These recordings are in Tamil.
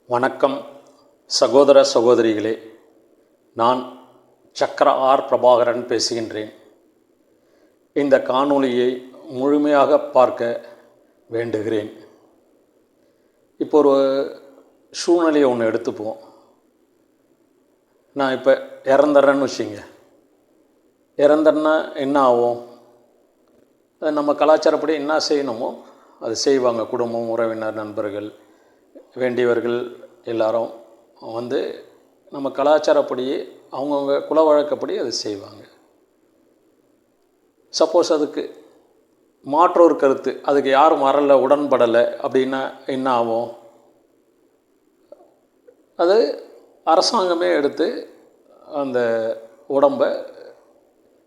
வணக்கம் சகோதர சகோதரிகளே, நான் சக்கர ஆர் பிரபாகரன் பேசுகின்றேன். இந்த காணொளியை முழுமையாக பார்க்க வேண்டுகிறேன். இப்போ ஒரு சூழ்நிலையை ஒன்று எடுத்துப்போம். நான் இப்போ இறந்துடுறேன்னு வச்சுங்க. இறந்துன்னா என்ன ஆகும்? நம்ம கலாச்சாரப்படி என்ன செய்யணுமோ அது செய்வாங்க. குடும்பம், உறவினர், நண்பர்கள், வேண்டியவர்கள் எல்லாரும் வந்து நம்ம கலாச்சாரப்படியே அவங்கவுங்க குல வழக்கப்படி அது செய்வாங்க. சப்போஸ் அதுக்கு மாற்றொரு கருத்து, அதுக்கு யாரும் வரலை, உடன்படலை அப்படின்னா என்ன ஆகும்? அது அரசாங்கமே எடுத்து அந்த உடம்பை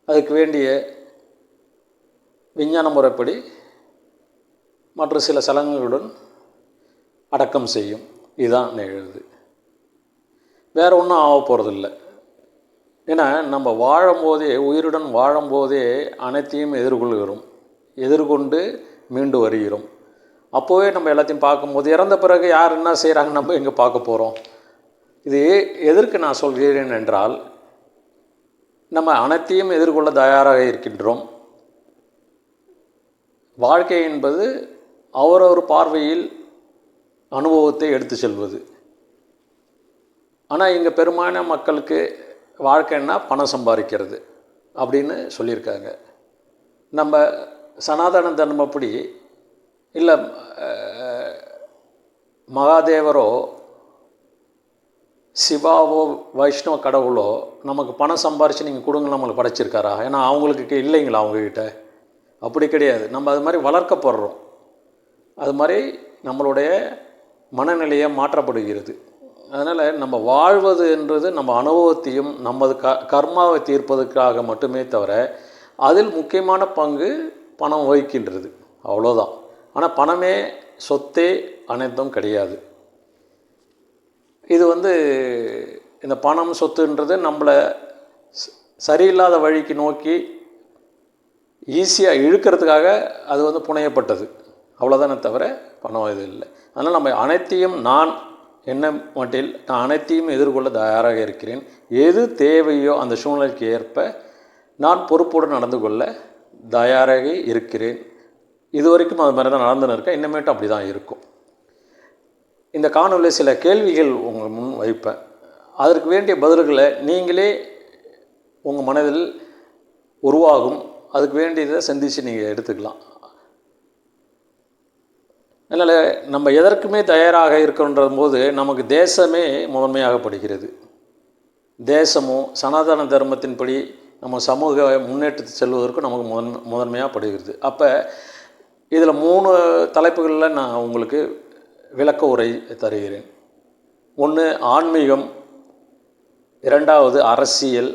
அதுக்கு வேண்டிய விஞ்ஞான முறைப்படி மற்ற சில சடங்குகளுடன் அடக்கம் செய்யும். இதுதான் நிகழுது. வேறு ஒன்றும் ஆக போகிறதில்ல. ஏன்னா நம்ம வாழும்போதே, உயிருடன் வாழும்போதே அனைத்தையும் எதிர்கொண்டு மீண்டு வருகிறோம். அப்போவே நம்ம எல்லாத்தையும் பார்க்கும்போது, இறந்த பிறகு யார் என்ன செய்கிறாங்க நம்ம எங்கே பார்க்க போகிறோம்? இது எதற்கு நான் சொல்கிறேன் என்றால், நம்ம அனைத்தையும் எதிர்கொள்ள தயாராக இருக்கின்றோம். வாழ்க்கை என்பது அவரவர் பார்வையில் அனுபவத்தை எடுத்து செல்வது. ஆனால் இங்கே பெரும்பாலான மக்களுக்கு வாழ்க்கைன்னா பணம் சம்பாதிக்கிறது அப்படின்னு சொல்லியிருக்காங்க. நம்ம சனாதன தர்மப்படி இல்லை மகாதேவரோ சிவாவோ வைஷ்ணவ கடவுளோ நமக்கு பணம் சம்பாரித்து நீங்கள் கொடுங்க நம்மளுக்கு படைச்சிருக்காரா? ஏன்னா அவங்களுக்கு இல்லைங்களா அவங்கக்கிட்ட? அப்படி கிடையாது. நம்ம அது மாதிரி வளர்க்கப்படுறோம். அது மாதிரி நம்மளுடைய மனநிலையை மாற்றப்படுகிறது. அதனால் நம்ம வாழ்வது என்றது நம்ம அனுபவத்தையும் நமது கர்மாவை தீர்ப்பதற்காக மட்டுமே தவிர, அதில் முக்கியமான பங்கு பணம் வகிக்கின்றது, அவ்வளோதான். ஆனால் பணமே சொத்தே அனைத்தும் கிடையாது. இது இந்த பணம் சொத்துன்றது நம்மளை சரியில்லாத வழிக்கு நோக்கி ஈஸியாக இழுக்கிறதுக்காக அது புனையப்பட்டது, அவ்வளோதானே தவிர பணம் இது இல்லை. அதனால் நம்ம அனைத்தையும் நான் அனைத்தையும் எதிர்கொள்ள தயாராக இருக்கிறேன். எது தேவையோ அந்த சூழ்நிலைக்கு ஏற்ப நான் பொறுப்போடு நடந்து கொள்ள தயாராக இருக்கிறேன். இதுவரைக்கும் அது மாதிரி தான் நடந்துன்னு இருக்கேன். இன்னமேட்டும் அப்படி தான் இருக்கும். இந்த காணொலியில் சில கேள்விகள் உங்கள் முன் வைப்பேன். அதற்கு வேண்டிய பதில்களை நீங்களே உங்கள் மனதில் உருவாகும். அதுக்கு வேண்டியதை சிந்தித்து நீங்கள் எடுத்துக்கலாம். அதனால் நம்ம எதற்குமே தயாராக இருக்கின்ற போது நமக்கு தேசமே முதன்மையாகப்படுகிறது. தேசமும் சனாதன தர்மத்தின்படி நம்ம சமூக முன்னேற்றத்தை செல்வதற்கு நமக்கு முதன்மையாகப்படுகிறது. அப்போ இதில் 3 தலைப்புகளில் நான் உங்களுக்கு விளக்க உரை தருகிறேன். 1 ஆன்மீகம், 2வது அரசியல்,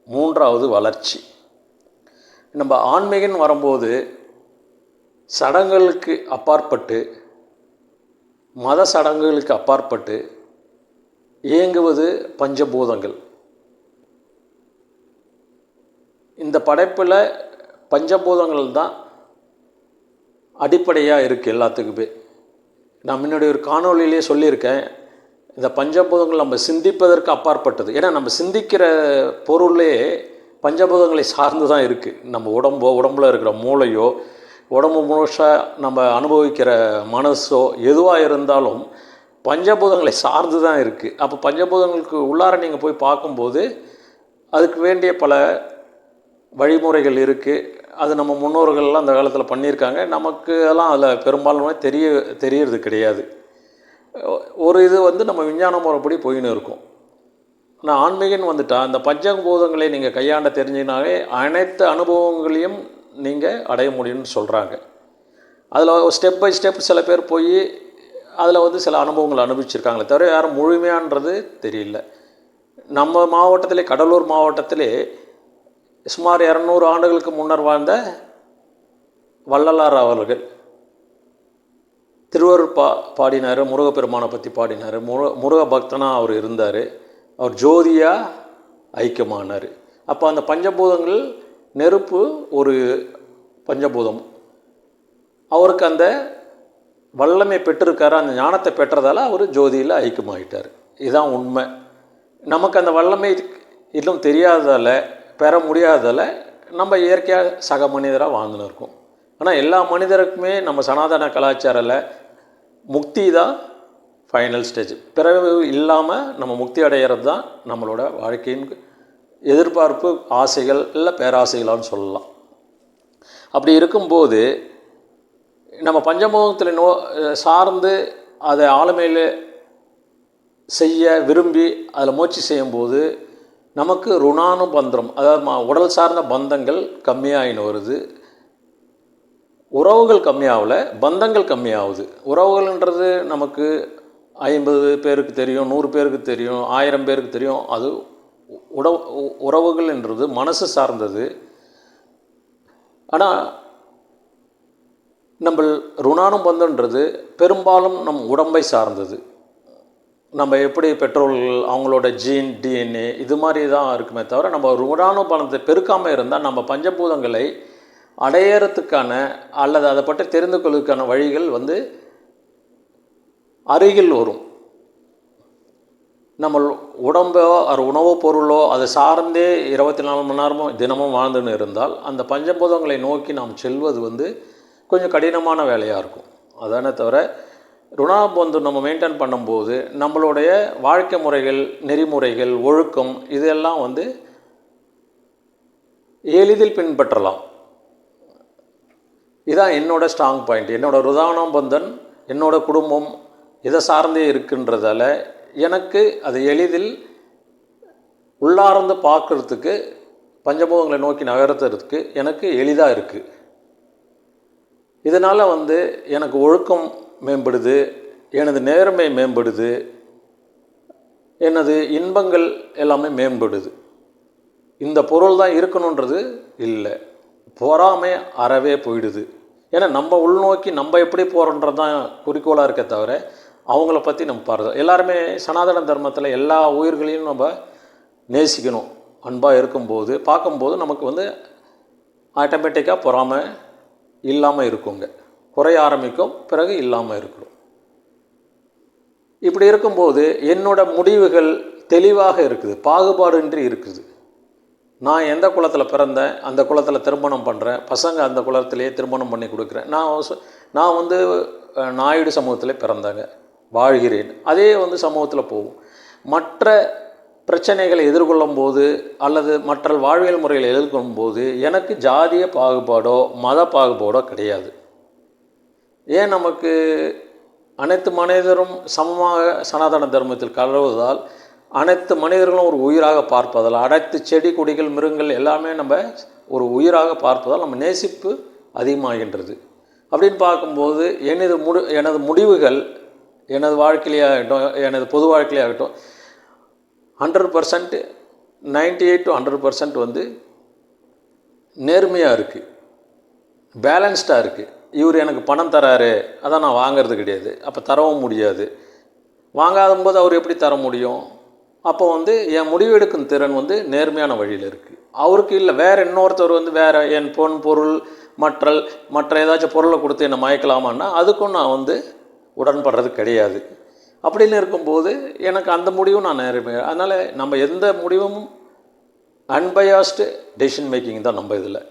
3வது வளர்ச்சி. நம்ம ஆன்மீகம்னு வரும்போது சடங்குகளுக்கு அப்பாற்பட்டு, மத சடங்குகளுக்கு அப்பாற்பட்டு இயங்குவது பஞ்சபூதங்கள். இந்த படைப்பில் பஞ்சபூதங்கள் தான் அடிப்படையாக இருக்குது எல்லாத்துக்குமே. நான் முன்னாடி ஒரு காணொலியிலே சொல்லியிருக்கேன், இந்த பஞ்சபூதங்கள் நம்ம சிந்திப்பதற்கு அப்பாற்பட்டது. ஏன்னா நம்ம சிந்திக்கிற பொருளே பஞ்சபூதங்களை சார்ந்து தான் இருக்குது. நம்ம உடம்புல இருக்கிற மூளையோ, உடம்பு முழுசாக நம்ம அனுபவிக்கிற மனசோ எதுவாக இருந்தாலும் பஞ்சபூதங்களை சார்ந்து தான் இருக்குது. அப்போ பஞ்சபூதங்களுக்கு உள்ளார நீங்கள் போய் பார்க்கும்போது அதுக்கு வேண்டிய பல வழிமுறைகள் இருக்குது. அது நம்ம முன்னோர்கள்லாம் அந்த காலத்தில் பண்ணியிருக்காங்க. நமக்கு எல்லாம் அதில் பெரும்பாலும் தெரியறது கிடையாது. ஒரு இது நம்ம விஞ்ஞான முறைப்படி போயின்னு இருக்கும். ஆனால் ஆன்மீகன்னு வந்துட்டால் அந்த பஞ்சபூதங்களை நீங்கள் கையாண்ட தெரிஞ்சினாலே அனைத்து அனுபவங்களையும் நீங்கள் அடைய முடியும்னு சொல்கிறாங்க. அதில் ஸ்டெப் பை ஸ்டெப் சில பேர் போய் அதில் சில அனுபவங்களை அனுபவிச்சிருக்காங்களே தவிர யாரும் முழுமையான்றது தெரியல. நம்ம மாவட்டத்திலே, கடலூர் மாவட்டத்திலே சுமார் 200 ஆண்டுகளுக்கு முன்னர் வாழ்ந்த வள்ளலார் அவர்கள் திருவருட் பாடினார். முருகப்பெருமானை பற்றி பாடினார். முருக பக்தனாக அவர் இருந்தார். அவர் ஜோதியாக ஐக்கியமானார். அப்போ அந்த பஞ்சபூதங்கள், நெருப்பு ஒரு பஞ்சபூதம், அவருக்கு அந்த வல்லமை பெற்றிருக்காரு, அந்த ஞானத்தை பெற்றதால் அவர் ஜோதியில் ஐக்கியமாயிட்டார். இதுதான் உண்மை. நமக்கு அந்த வல்லமை இன்னும் தெரியாததால், பெற முடியாததால் நம்ம இயற்கையாக சக மனிதராக வாழ்ந்துன்னு இருக்கோம். ஆனால் எல்லா மனிதருக்குமே நம்ம சனாதன கலாச்சாரத்தில் முக்தி தான் ஃபைனல் ஸ்டேஜ். பிறகு இல்லாமல் நம்ம முக்தி அடைகிறது தான் நம்மளோட வாழ்க்கையின் எதிர்பார்ப்பு, ஆசைகள் இல்லை பேராசைகளான்னு சொல்லலாம். அப்படி இருக்கும்போது நம்ம பஞ்சபூதத்தில் சார்ந்து அதை ஆளுமையில் செய்ய விரும்பி அதில் முயற்சி செய்யும்போது நமக்கு ருணானுபந்தம், அதாவது உடல் சார்ந்த பந்தங்கள் கம்மியாகின்னு வருது. உறவுகள் கம்மியாகல, பந்தங்கள் கம்மியாகுது. உறவுகள்ன்றது நமக்கு 50 பேருக்கு தெரியும், 100 பேருக்கு தெரியும், 1000 பேருக்கு தெரியும். அது உறவுகள் என்றது மனசு சார்ந்தது. ஆனால் நம்ம ருணானுபந்தன்றது பெரும்பாலும் நம் உடம்பை சார்ந்தது. நம்ம எப்படி பெற்றோர்கள் அவங்களோட ஜீன், டிஎன்ஏ இது மாதிரி தான் இருக்குமே தவிர, நம்ம ருணானுபந்தத்தை பெருக்காமல் இருந்தால் நம்ம பஞ்சபூதங்களை அடையிறதுக்கான அல்லது அதை பற்றி தெரிந்து கொள்வதற்கான வழிகள் அருகில் வரும். நம்ம உடம்போ அது உணவோ பொருளோ அதை சார்ந்தே 24 மணி நேரமும் தினமும் வாழ்ந்துன்னு இருந்தால் அந்த பஞ்சபூதங்களை நோக்கி நாம் செல்வது கொஞ்சம் கடினமான வேலையாக இருக்கும். அதானே தவிர ருணாபந்தம் நம்ம மெயின்டைன் பண்ணும்போது நம்மளுடைய வாழ்க்கை முறைகள், நெறிமுறைகள், ஒழுக்கம் இதெல்லாம் எளிதில் பின்பற்றலாம். இதான் என்னோடய ஸ்ட்ராங் பாயிண்ட். என்னோடய ருணானுபந்தன் என்னோடய குடும்பம் இதை சார்ந்தே இருக்குன்றதால எனக்கு அது எளிதில் உள்ளார்ந்து பார்க்குறதுக்கு, பஞ்சபூதங்களை நோக்கி நகர்த்துறதுக்கு எனக்கு எளிதாக இருக்குது. இதனால் எனக்கு ஒழுக்கம் மேம்படுது, எனது நேர்மை மேம்படுது, எனது இன்பங்கள் எல்லாமே மேம்படுது. இந்த பொருள் தான் இருக்கணுன்றது இல்லை, பொறாமை அறவே போயிடுது. ஏன்னா நம்ம உள்நோக்கி நம்ம எப்படி போகிறோன்றது தான் குறிக்கோளாக இருக்க தவிர அவங்கள பற்றி நம்ம பாருது. எல்லாருமே சனாதன தர்மத்தில் எல்லா உயிர்களையும் நம்ம நேசிக்கணும். அன்பாக இருக்கும்போது பார்க்கும்போது நமக்கு ஆட்டோமேட்டிக்காக பொறாமை இல்லாமல் இருக்குங்க, குறைய ஆரம்பிக்கும், பிறகு இல்லாமல் இருக்கணும். இப்படி இருக்கும்போது என்னோடய முடிவுகள் தெளிவாக இருக்குது, பாகுபாடின்றி இருக்குது. நான் எந்த குலத்தில் பிறந்தேன், அந்த குலத்தில் திருமணம் பண்ணுறேன், பசங்க அந்த குலத்திலே திருமணம் பண்ணி கொடுக்குறேன். நான் நாயுடு சமூகத்தில் பிறந்தாங்க, வாழ்கிறேன். அதே சமூகத்தில் போகும். மற்ற பிரச்சனைகளை எதிர்கொள்ளும் போது அல்லது மற்ற வாழ்வியல் முறைகளை எதிர்கொள்ளும் போது எனக்கு ஜாதிய பாகுபாடோ மத பாகுபாடோ கிடையாது. ஏன் நமக்கு அனைத்து மனிதரும் சமமாக சனாதன தர்மத்தில் கலவுவதால் அனைத்து மனிதர்களும் ஒரு உயிராக பார்ப்பதால், அனைத்து செடி கொடிகள் மிருகங்கள் எல்லாமே நம்ம ஒரு உயிராக பார்ப்பதால் நம்ம நேசிப்பு அதிகமாகின்றது. அப்படின்னு பார்க்கும்போது எனது முடிவுகள் எனது வாழ்க்கையிலே ஆகட்டும், எனது பொது வாழ்க்கையிலே ஆகட்டும் 100%, 98 to 100% நேர்மையாக இருக்குது, பேலன்ஸ்டாக இருக்குது. இவர் எனக்கு பணம் தராரு, அதான் நான் வாங்கிறது கிடையாது, அப்போ தரவும் முடியாது. வாங்காத போது அவர் எப்படி தர முடியும்? அப்போ என் முடிவெடுக்கும் திறன் நேர்மையான வழியில் இருக்குது. அவருக்கு இல்லை, வேறு இன்னொருத்தர் வேறு என் பொருள் மற்ற ஏதாச்சும் பொருளை கொடுத்து என்னை மயக்கலாமான்னா அதுக்கும் நான் உடன்படுறது கிடையாது. அப்படின்னு இருக்கும்போது எனக்கு அந்த முடிவும் நான் நேர்மையாக. அதனால் நம்ம எந்த முடிவும் அன்பயாஸ்டு டெசிஷன் மேக்கிங் தான் நம்ம இதில்.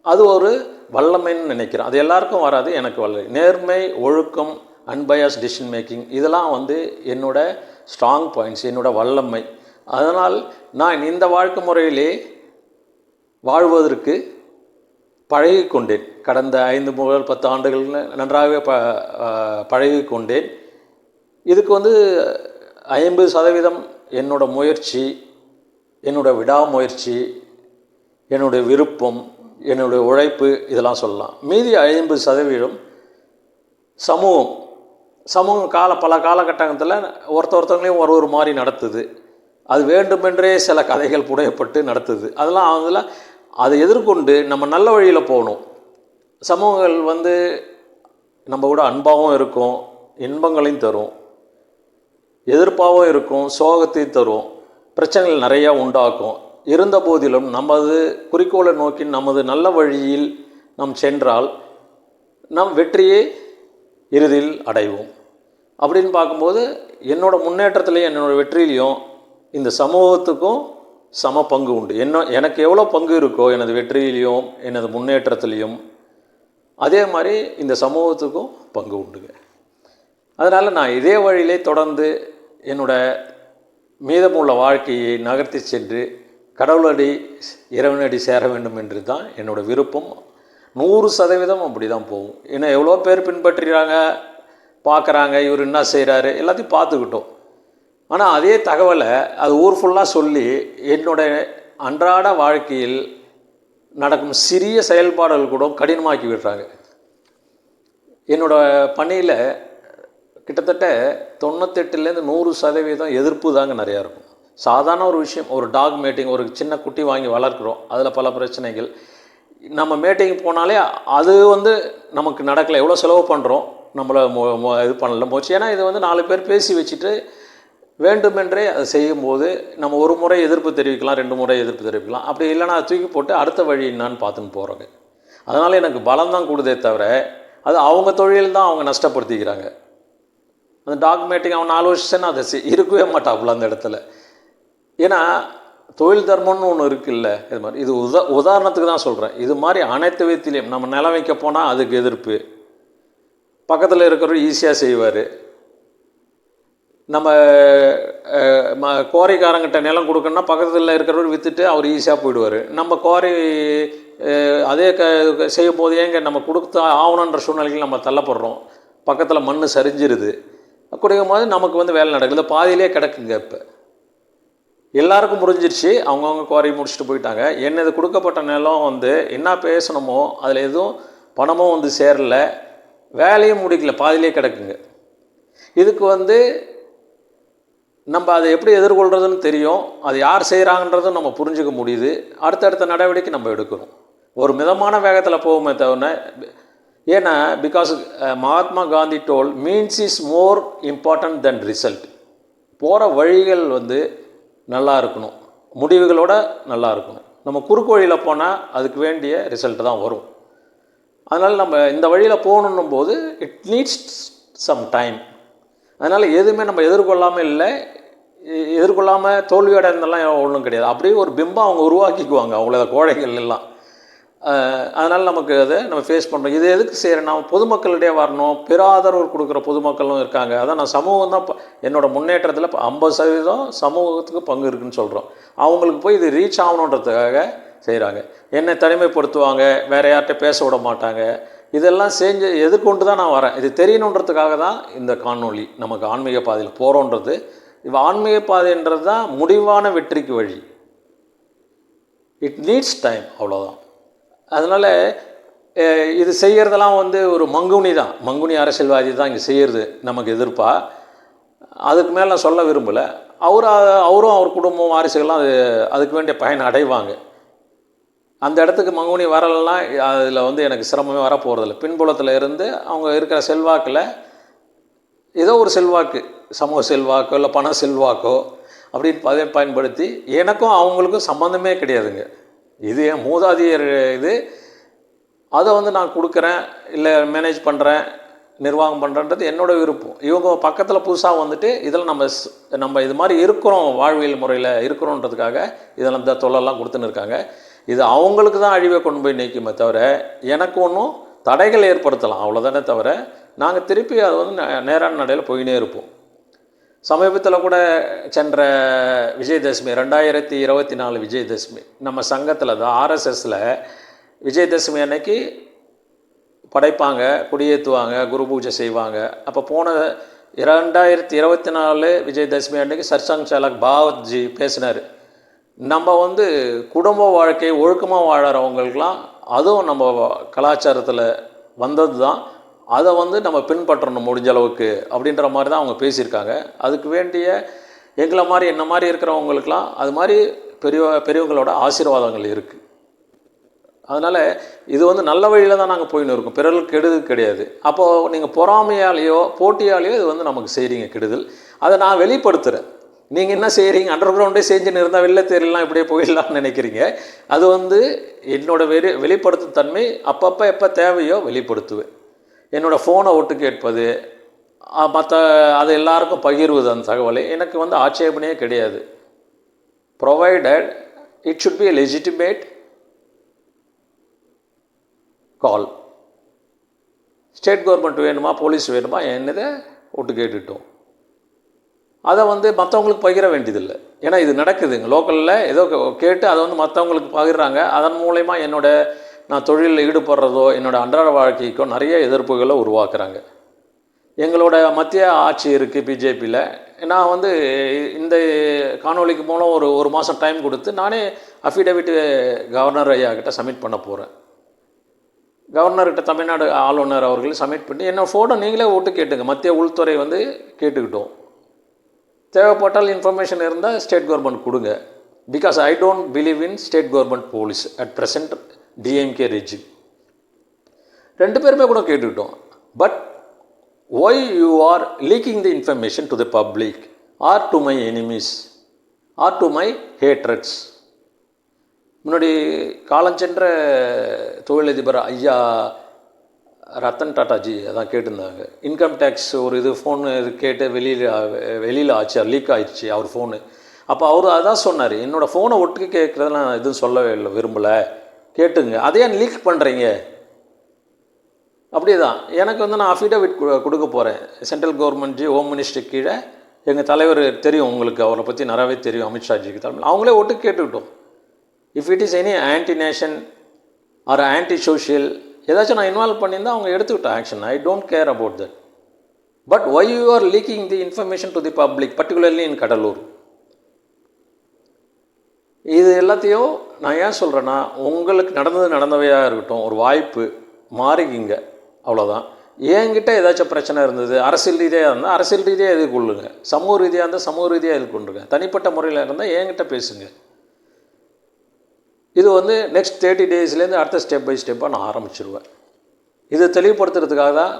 அது ஒரு வல்லமைன்னு நினைக்கிறேன். அது எல்லாருக்கும் வராது, எனக்கு வல்லமை. நேர்மை, ஒழுக்கம், அன்பயாஸ் டெசிஷன் மேக்கிங் இதெல்லாம் என்னோடய ஸ்ட்ராங் பாயிண்ட்ஸ், என்னோடய வல்லமை. அதனால் நான் இந்த வாழ்க்கை முறையிலே வாழ்வதற்கு பழகி கொண்டேன். கடந்த 5 முதல் 10 ஆண்டுகள் நன்றாகவே பழகி கொண்டேன். இதுக்கு 50% என்னோடய முயற்சி, என்னோடய விடாமுயற்சி, என்னுடைய விருப்பம், என்னுடைய உழைப்பு இதெல்லாம் சொல்லலாம். மீதி 50% சமூகம் பல காலகட்டத்தில் ஒருத்தவங்களையும் ஒரு மாதிரி நடத்துது. அது வேண்டுமென்றே சில கதைகள் புனையப்பட்டு நடத்துது. அதெல்லாம் அதை எதிர்கொண்டு நம்ம நல்ல வழியில் போகணும். சமூகங்கள் நம்ம கூட அன்பாகவும் இருக்கும், இன்பங்களையும் தரும், எதிர்ப்பாகவும் இருக்கும், சோகத்தையும் தரும், பிரச்சனைகள் நிறையா உண்டாக்கும். இருந்த போதிலும் நமது குறிக்கோளை நோக்கி நமது நல்ல வழியில் நாம் சென்றால் நம் வெற்றியை இறுதியில் அடைவோம். அப்படின்னு பார்க்கும்போது என்னோடய முன்னேற்றத்துலேயும் என்னோடய வெற்றியிலையும் இந்த சமூகத்துக்கும் சம பங்கு உண்டு. எனக்கு எவ்வளோ பங்கு இருக்கோ எனது வெற்றியிலையும் எனது முன்னேற்றத்துலேயும், அதே மாதிரி இந்த சமூகத்துக்கும் பங்கு உண்டுங்க. அதனால் நான் இதே வழியிலே தொடர்ந்து என்னோடய மீதமுள்ள வாழ்க்கையை நகர்த்தி சென்று கடவுளடி இறைவனடி சேர வேண்டும் என்று தான் என்னோடய விருப்பம். 100% அப்படி தான் போகும். ஏன்னா எவ்வளோ பேர் பின்பற்றுறாங்க, பார்க்குறாங்க, இவர் என்ன செய்கிறாரு எல்லாத்தையும் பார்த்துக்கிட்டோம். ஆனால் அதே தகவலை அது ஊர் ஃபுல்லாக சொல்லி என்னுடைய அன்றாட வாழ்க்கையில் நடக்கும் சிறிய செயல்பாடுகள் கூட கடினமாக்கி விடுறாங்க. என்னோடய பணியில் கிட்டத்தட்ட 98லேருந்து 100% எதிர்ப்பு தாங்க நிறையா இருக்கும். சாதாரண ஒரு விஷயம், ஒரு டாக் மேட்டிங், ஒரு சின்ன குட்டி வாங்கி வளர்க்குறோம், அதில் பல பிரச்சனைகள். நம்ம மேட்டிங் போனாலே அது நமக்கு நடக்கலை, எவ்வளோ செலவு பண்ணுறோம், நம்மளை இது பண்ணல போச்சு. ஏன்னா இது 4 பேர் பேசி வச்சுட்டு வேண்டுமென்றே அதை செய்யும்போது நம்ம ஒரு முறை எதிர்ப்பு தெரிவிக்கலாம், 2 முறை எதிர்ப்பு தெரிவிக்கலாம். அப்படி இல்லைனா அதை தூக்கி போட்டு அடுத்த வழி என்னான்னு பார்த்துன்னு போகிறோங்க. அதனால் எனக்கு பலம் தான் கூடுதே தவிர அது அவங்க தொழில் தான் அவங்க நஷ்டப்படுத்திக்கிறாங்க. அந்த டாக்குமெண்டிங் அவன் 4 வருஷம் அதை இருக்கவே மாட்டாப்புல அந்த இடத்துல. ஏன்னா தொழில் தர்மம்னு ஒன்று இருக்குல்ல, இது மாதிரி இது உதாரணத்துக்கு தான் சொல்கிறேன். இது மாதிரி அனைத்து விதத்திலையும் நம்ம நிலம் வைக்க போனால் அதுக்கு எதிர்ப்பு, பக்கத்தில் இருக்கிறவர் ஈஸியாக செய்வார். நம்ம குவாரிக்காரங்கிட்ட நிலம் கொடுக்கணுன்னா பக்கத்தில் இருக்கிறவர் விற்றுட்டு அவர் ஈஸியாக போயிடுவார். நம்ம குவாரி அதே செய்யும் போது ஏங்க நம்ம கொடுத்த ஆகணுன்ற சூழ்நிலைகள் நம்ம தள்ளப்படுறோம், பக்கத்தில் மண் சரிஞ்சிருது. குடிக்கும் போது நமக்கு வேலை நடக்குது, பாதியிலே கிடக்குங்க. இப்போ எல்லாருக்கும் முடிஞ்சிருச்சு, அவங்கவுங்க குவாரி முடிச்சுட்டு போயிட்டாங்க. என்னது கொடுக்கப்பட்ட நிலம் என்ன பேசணுமோ அதில் எதுவும் பணமும் சேரலை, வேலையும் முடிக்கல, பாதியிலே கிடக்குங்க. இதுக்கு நம்ம அதை எப்படி எதிர்கொள்கிறதுன்னு தெரியும், அது யார் செய்கிறாங்கன்றதும் நம்ம புரிஞ்சுக்க முடியுது. அடுத்தடுத்த நடவடிக்கை நம்ம எடுக்கணும். ஒரு மிதமான வேகத்தில் போகுமே தவிர, ஏன்னா because Mahatma Gandhi told means is more important than result. போகிற வழிகள் நல்லா இருக்கணும், முடிவுகளோடு நல்லா இருக்கணும். நம்ம குறுக்கு வழியில் போனால் அதுக்கு வேண்டிய ரிசல்ட் தான் வரும். அதனால் நம்ம இந்த வழியில் போகணும் போது இட் நீட்ஸ் சம் டைம். அதனால் எதுவுமே நம்ம எதிர்கொள்ளாமல் இல்லை, எதிர்கொள்ளாமல் தோல்வியடைந்தெல்லாம் ஒன்றும் கிடையாது. அப்படியே ஒரு பிம்பம் அவங்க உருவாக்கிக்குவாங்க, அவங்கள கோழைகள் எல்லாம். அதனால் நமக்கு அதை நம்ம ஃபேஸ் பண்ணுறோம். இது எதுக்கு செய்கிறேன்னா பொதுமக்களிடையே வரணும், பிற ஆதரவு கொடுக்குற பொதுமக்களும் இருக்காங்க. அதான் நான் சமூகம் தான் என்னோடய முன்னேற்றத்தில் 50% சமூகத்துக்கு பங்கு இருக்குதுன்னு சொல்கிறோம். அவங்களுக்கு போய் இது ரீச் ஆகணுன்றதுக்காக செய்கிறாங்க. என்னை தனிமைப்படுத்துவாங்க, வேறு யார்கிட்ட பேச விட மாட்டாங்க. இதெல்லாம் செஞ்சு எதிர்கொண்டு தான் நான் வரேன். இது தெரியணுன்றதுக்காக தான் இந்த காணொளி. நமக்கு ஆன்மீக பாதையில் போகிறோன்றது, இப்போ ஆன்மீக பாதைன்றது தான் முடிவான வெற்றிக்கு வழி. இட் நீட்ஸ் டைம், அவ்வளோதான். அதனால் இது செய்கிறதெல்லாம் ஒரு மங்குனி தான், மங்குனி அரசியல்வாதி தான் இங்கே செய்கிறது நமக்கு எதிர்ப்பாக. அதுக்கு மேலே நான் சொல்ல விரும்பலை. அவரும் அவர் குடும்பம் வாரிசுகள்லாம் அதுக்கு வேண்டிய பயன் அடைவாங்க. அந்த இடத்துக்கு மங்குனி வரலாம், அதில் எனக்கு சிரமமே வர போகிறதில்ல. பின்புலத்தில் இருந்து அவங்க இருக்கிற செல்வாக்கில் ஏதோ ஒரு செல்வாக்கு, சமூக செல்வாக்கோ இல்லை பண செல்வாக்கோ அப்படின்னு பயன்படுத்தி, எனக்கும் அவங்களுக்கும் சம்மந்தமே கிடையாதுங்க. இது என் மூதாதையர் இது, அதை நான் கொடுக்குறேன், இல்லை மேனேஜ் பண்ணுறேன், நிர்வாகம் பண்ணுறன்றது என்னோடய விருப்பம். இவங்க பக்கத்தில் புதுசாக இதில் நம்ம இது மாதிரி இருக்கிறோம், வாழ்வியல் முறையில் இருக்கிறோன்றதுக்காக இதெல்லாம் இந்த தொல்லெல்லாம் கொடுத்துன்னு இருக்காங்க. இது அவங்களுக்கு தான் அழிவை கொண்டு போய் நிற்குமே தவிர எனக்கு ஒன்றும் தடைகள் ஏற்படுத்தலாம், அவ்வளோதானே தவிர நாங்கள் திருப்பி அது நேரான நடையில் போயினே இருப்போம். சமீபத்தில் கூட சென்ற விஜயதசமி 2024 விஜயதசமி நம்ம சங்கத்தில் தான் ஆர்எஸ்எஸில் விஜயதசமி அன்னைக்கு படைப்பாங்க, கொடியேற்றுவாங்க, குரு பூஜை செய்வாங்க. அப்போ போன 2024 விஜயதசமி அன்னைக்கு சர்சங் சாலக் பாவத்ஜி பேசினார். நம்ம குடும்ப வாழ்க்கையை ஒழுக்கமாக வாழறவங்களுக்கெலாம் அதுவும் நம்ம கலாச்சாரத்தில் வந்தது தான், அதை நம்ம பின்பற்றணும் முடிஞ்ச அளவுக்கு அப்படின்ற மாதிரி தான் அவங்க பேசியிருக்காங்க. அதுக்கு வேண்டிய எங்களை மாதிரி என்ன மாதிரி இருக்கிறவங்களுக்கெலாம் அது மாதிரி பெரியவங்களோட ஆசீர்வாதங்கள் இருக்குது. அதனால் இது நல்ல வழியில் தான் நாங்கள் போயின்னு இருக்கோம், பிறருக்கு கெடுதல் கிடையாது. அப்போது நீங்கள் பொறாமையாலேயோ போட்டியாலேயோ இது நமக்கு செய்கிறீங்க கெடுதல். அதை நான் வெளிப்படுத்துகிறேன். நீங்கள் என்ன செய்கிறீங்க, அண்டர் கிரவுண்டே செஞ்சுன்னு இருந்தால் வெளில தெரியலாம், இப்படியே போயிடலாம்னு நினைக்கிறீங்க. அது என்னோடய வெளிப்படுத்தும் தன்மை. அப்பப்போ எப்போ தேவையோ வெளிப்படுத்துவேன். என்னோடய ஃபோனை ஒட்டு கேட்பது, மற்ற அது எல்லாருக்கும் பகிர்வது அந்த தகவலை எனக்கு வந்து ஆட்சேபனையே கிடையாது. Provided it should be a legitimate call. State government வேணுமா போலீஸ் வேணுமா என்னதை ஒட்டு கேட்டுட்டோம். அதை வந்து மற்றவங்களுக்கு பகிர வேண்டியதில்லை. ஏன்னா இது நடக்குதுங்க லோக்கலில், ஏதோ கேட்டு அதை வந்து மற்றவங்களுக்கு பகிர்றாங்க. அதன் மூலயமா நான் தொழிலில் ஈடுபடுறதோ என்னோடய அன்றாட வாழ்க்கைக்கோ நிறைய எதிர்ப்புகளை உருவாக்குறாங்க. எங்களோட மத்திய ஆட்சி இருக்குது பிஜேபியில். நான் வந்து இந்த காணொலிக்கு மூலம் ஒரு மாதம் டைம் கொடுத்து நானே அஃபிடேவிட்டு கவர்னர் ஐயா கிட்ட சப்மிட் பண்ண போகிறேன். கவர்னர்கிட்ட தமிழ்நாடு ஆளுநர் அவர்கள் சப்மிட் பண்ணி என்னோடய ஃபோனை நீங்களே ஓட்டு கேட்டுங்க. மத்திய உள்துறை வந்து கேட்டுக்கிட்டோம். தேவைப்பட்டால் இன்ஃபர்மேஷன் இருந்தால் ஸ்டேட் கவர்மெண்ட் கொடுங்க. Because I don't believe in state government police at present DMK regime. 2 பேருமே கூட கேட்டுக்கிட்டோம். But why you are leaking the information to the public or to my enemies or to my hatreds. முன்னாடி காலஞ்சென்ற தொழிலதிபர் ஐயா ரத்தன் டாட்டாஜி அதான் கேட்டிருந்தாங்க. இன்கம் டேக்ஸ் ஒரு ஃபோனு கேட்டு வெளியில் ஆச்சு, லீக் ஆயிடுச்சு அவர் ஃபோனு. அப்போ அவர் அதான் சொன்னார், என்னோடய ஃபோனை ஒட்டுக்கு கேட்குறத நான் எதுவும் சொல்லவே இல்லை, விரும்பலை, கேட்டுங்க, அதையே லீக் பண்ணுறீங்க. அப்படி தான் எனக்கு வந்து நான் அஃபிடேவிட் கொடுக்க போகிறேன். சென்ட்ரல் கவர்மெண்ட் ஹோம் மினிஸ்டர் கீழே எங்கள் தலைவர் தெரியும் உங்களுக்கு, அவரை பற்றி நிறையவே தெரியும், அமித்ஷாஜிக்கு தலைமையில். அவங்களே ஒட்டுக்கு கேட்டுக்கிட்டோம். If it is any anti nation or anti social ஏதாச்சும் நான் இன்வால்வ் பண்ணியிருந்தால் அவங்க எடுத்துக்கிட்டோம் action. I don't care about that. But why you are leaking the information to the public, particularly in Cuddalore. இது எல்லாத்தையும் நான் ஏன் சொல்கிறேன்னா, உங்களுக்கு நடந்தவையாக இருக்கட்டும், ஒரு வாய்ப்பு மாறிக்கிங்க, அவ்வளோதான். என்கிட்ட ஏதாச்சும் பிரச்சனை இருந்தது, அரசியல் ரீதியாக இருந்தால் அரசியல் ரீதியாக எதிர்கொள்ளுங்க, சமூக ரீதியாக இருந்தால் சமூக ரீதியாக எதிர்கொண்டுருங்க, தனிப்பட்ட முறையில் இருந்தால் என்கிட்ட பேசுங்க. இது வந்து நெக்ஸ்ட் 30 டேஸ்லேருந்து அடுத்த ஸ்டெப் பை ஸ்டெப்பாக நான் ஆரம்பிச்சிருவேன். இது தெளிவுபடுத்துறதுக்காக தான்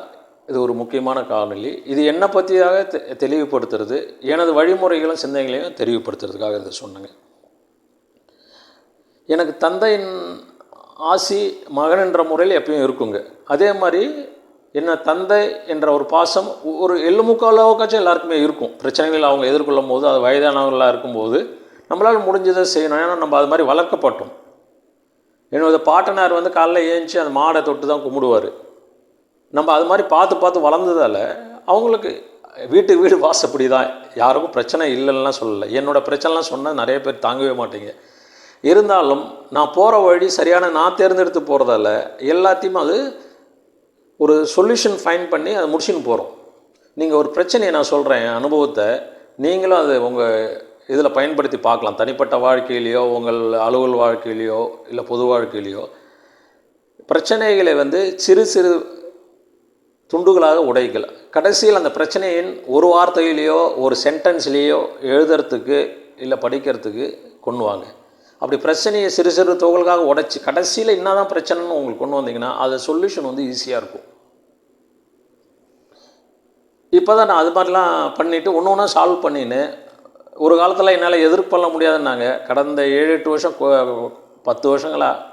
இது ஒரு முக்கியமான காணொலி. இது என்னை பற்றியாக தெளிவுபடுத்துறது, எனது வழிமுறைகளும் சிந்தனைகளையும் தெளிவுபடுத்துறதுக்காக இதை சொன்னேங்க. எனக்கு தந்தையின் ஆசி மகன் என்ற முறையில் எப்பயும் இருக்குங்க. அதே மாதிரி என்ன தந்தை என்ற ஒரு பாசம் ஒரு 7/4 எல்லாருக்குமே இருக்கும். பிரச்சனைகள் அவங்க எதிர்கொள்ளும் போது, அது வயதானவர்களாக இருக்கும்போது நம்மளால் முடிஞ்சதை செய்யணும். ஏன்னா நம்ம அது மாதிரி வளர்க்கப்பட்டோம். என்னோட பாட்டனார் வந்து காலைல ஏஞ்சி அந்த மாடை தொட்டு தான் கும்பிடுவார். நம்ம அது மாதிரி பார்த்து வளர்ந்ததால் அவங்களுக்கு வீட்டுக்கு வீடு வாசப்படி தான், யாருக்கும் பிரச்சனை இல்லைன்னா சொல்லலை. என்னோடய பிரச்சனைலாம் சொன்னால் நிறைய பேர் தாங்கவே மாட்டீங்க. இருந்தாலும் நான் போகிற வழி சரியான நான் தேர்ந்தெடுத்து போகிறதால எல்லாத்தையும் அது ஒரு சொல்யூஷன் ஃபைன் பண்ணி அதை முடிச்சுன்னு போகிறோம். நீங்கள் ஒரு பிரச்சனையை நான் சொல்கிறேன் அனுபவத்தை, நீங்களும் அது உங்கள் இதில் பயன்படுத்தி பார்க்கலாம். தனிப்பட்ட வாழ்க்கையிலையோ உங்கள் அலுவல் வாழ்க்கையிலையோ இல்லை பொது வாழ்க்கையிலையோ பிரச்சனைகளை வந்து சிறு சிறு துண்டுகளாக உடைக்கல. கடைசியில் அந்த பிரச்சனையின் ஒரு வார்த்தையிலையோ ஒரு சென்டென்ஸ்லேயோ எழுதுறதுக்கு இல்லை படிக்கிறதுக்கு கொண்டு வாங்க. அப்படி பிரச்சனையை சிறு சிறு துகள்காக உடைச்சி கடைசியில் என்ன தான் பிரச்சனைன்னு உங்களுக்கு கொண்டு வந்தீங்கன்னா அது சொல்யூஷன் வந்து ஈஸியாக இருக்கும். இப்போ தான் நான் அது மாதிரிலாம் பண்ணிவிட்டு ஒன்று ஒன்றா சால்வ் பண்ணின்னு ஒரு காலத்தில் என்னால் எதிர்கொள்ள முடியாதுன்னாங்க. கடந்த 7-8 வருஷம் 10 வருஷங்களாக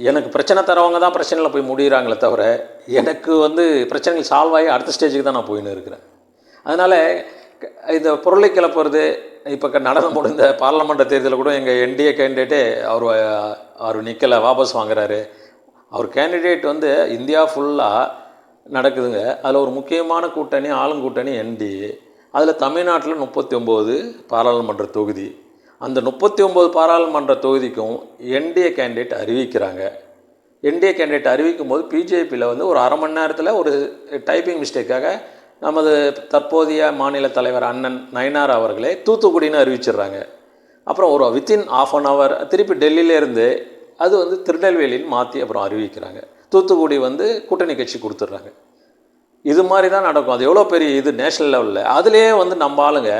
எனக்கு பிரச்சனை தரவங்க தான் பிரச்சனையில் போய் முடிகிறாங்களே தவிர எனக்கு வந்து பிரச்சனைகள் சால்வ் ஆகி அடுத்த ஸ்டேஜுக்கு தான் நான் போயின்னு இருக்கிறேன். அதனால் இந்த பொருளை கிளப்புறது இப்போ நடந்து முடிந்த பார்லமெண்ட் தேர்தலில் கூட எங்கள் என்டிஏ கேண்டிடேட்டே அவர் நிற்கலை, வாபஸ் வாங்குறாரு. அவர் கேண்டிடேட் வந்து இந்தியா ஃபுல்லாக நடக்குதுங்க. அதில் ஒரு முக்கியமான கூட்டணி ஆளுங்கூட்டணி என்டிஏ. அதில் தமிழ்நாட்டில் 39 பாராளுமன்ற தொகுதி. அந்த 39 பாராளுமன்ற தொகுதிக்கும் என்டிஏ கேண்டிடேட் அறிவிக்கிறாங்க. என்டிஏ கேண்டிடேட் அறிவிக்கும் போது பிஜேபியில் வந்து ஒரு அரை மணி நேரத்தில் ஒரு டைப்பிங் மிஸ்டேக்காக நமது தற்போதைய மாநில தலைவர் அண்ணன் நயினார் அவர்களே தூத்துக்குடின்னு அறிவிச்சிடுறாங்க. அப்புறம் ஒரு வித்தின் ½ அன் ஹவர் திருப்பி டெல்லியிலேருந்து அது வந்து திருநெல்வேலின்னு மாற்றி அப்புறம் அறிவிக்கிறாங்க. தூத்துக்குடி வந்து கூட்டணி கட்சி கொடுத்துட்றாங்க. இது மாதிரி தான் நடக்கும். அது எவ்வளோ பெரிய இது நேஷ்னல் லெவலில். அதுலேயே வந்து நம்ம ஆளுங்க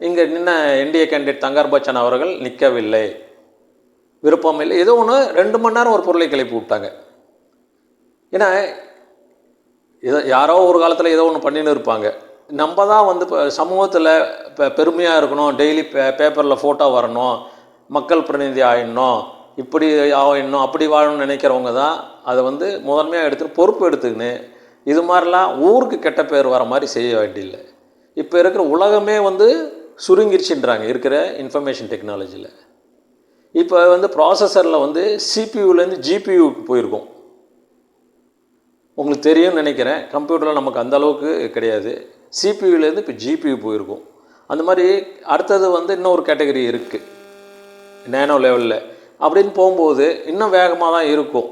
இங்கே நின்ன என்டிஏ கேண்டிடேட் தங்கர் பச்சன் அவர்கள் நிற்கவில்லை, விருப்பம் இல்லை, ஏதோ ஒன்று 2 மணி நேரம் ஒரு பொருளை கிளப்பி விட்டாங்க. ஏன்னா யாரோ ஒரு காலத்தில் ஏதோ ஒன்று பண்ணின்னு இருப்பாங்க. நம்ம தான் வந்து இப்போ சமூகத்தில் இப்போ பெருமையாக இருக்கணும், டெய்லி பேப்பரில் ஃபோட்டோ வரணும், மக்கள் பிரதிநிதி ஆகிடணும், இப்படி ஆகிடணும், அப்படி வாழணும்னு நினைக்கிறவங்க தான் அதை வந்து முதன்மையாக எடுத்துன்னு பொறுப்பு எடுத்துக்கின்னு இது மாதிரிலாம் ஊருக்கு கெட்ட பேர் வர மாதிரி செய்ய வேண்டியில்லை. இப்போ இருக்கிற உலகமே வந்து சுருங்கிருச்சுன்றாங்க இருக்கிற இன்ஃபர்மேஷன் டெக்னாலஜியில். இப்போ வந்து ப்ராசஸரில் வந்து சிபியூலேருந்து ஜிபியூக்கு போயிருக்கோம். உங்களுக்கு தெரியும்னு நினைக்கிறேன். கம்ப்யூட்டரில் நமக்கு அந்த அளவுக்கு கிடையாது. சிபியூலேருந்து இப்போ ஜிபியூ போயிருக்கும். அந்த மாதிரி அடுத்தது வந்து இன்னொரு கேட்டகரி இருக்குது நேனோ லெவலில். அப்படின்னு போகும்போது இன்னும் வேகமாக தான் இருக்கும்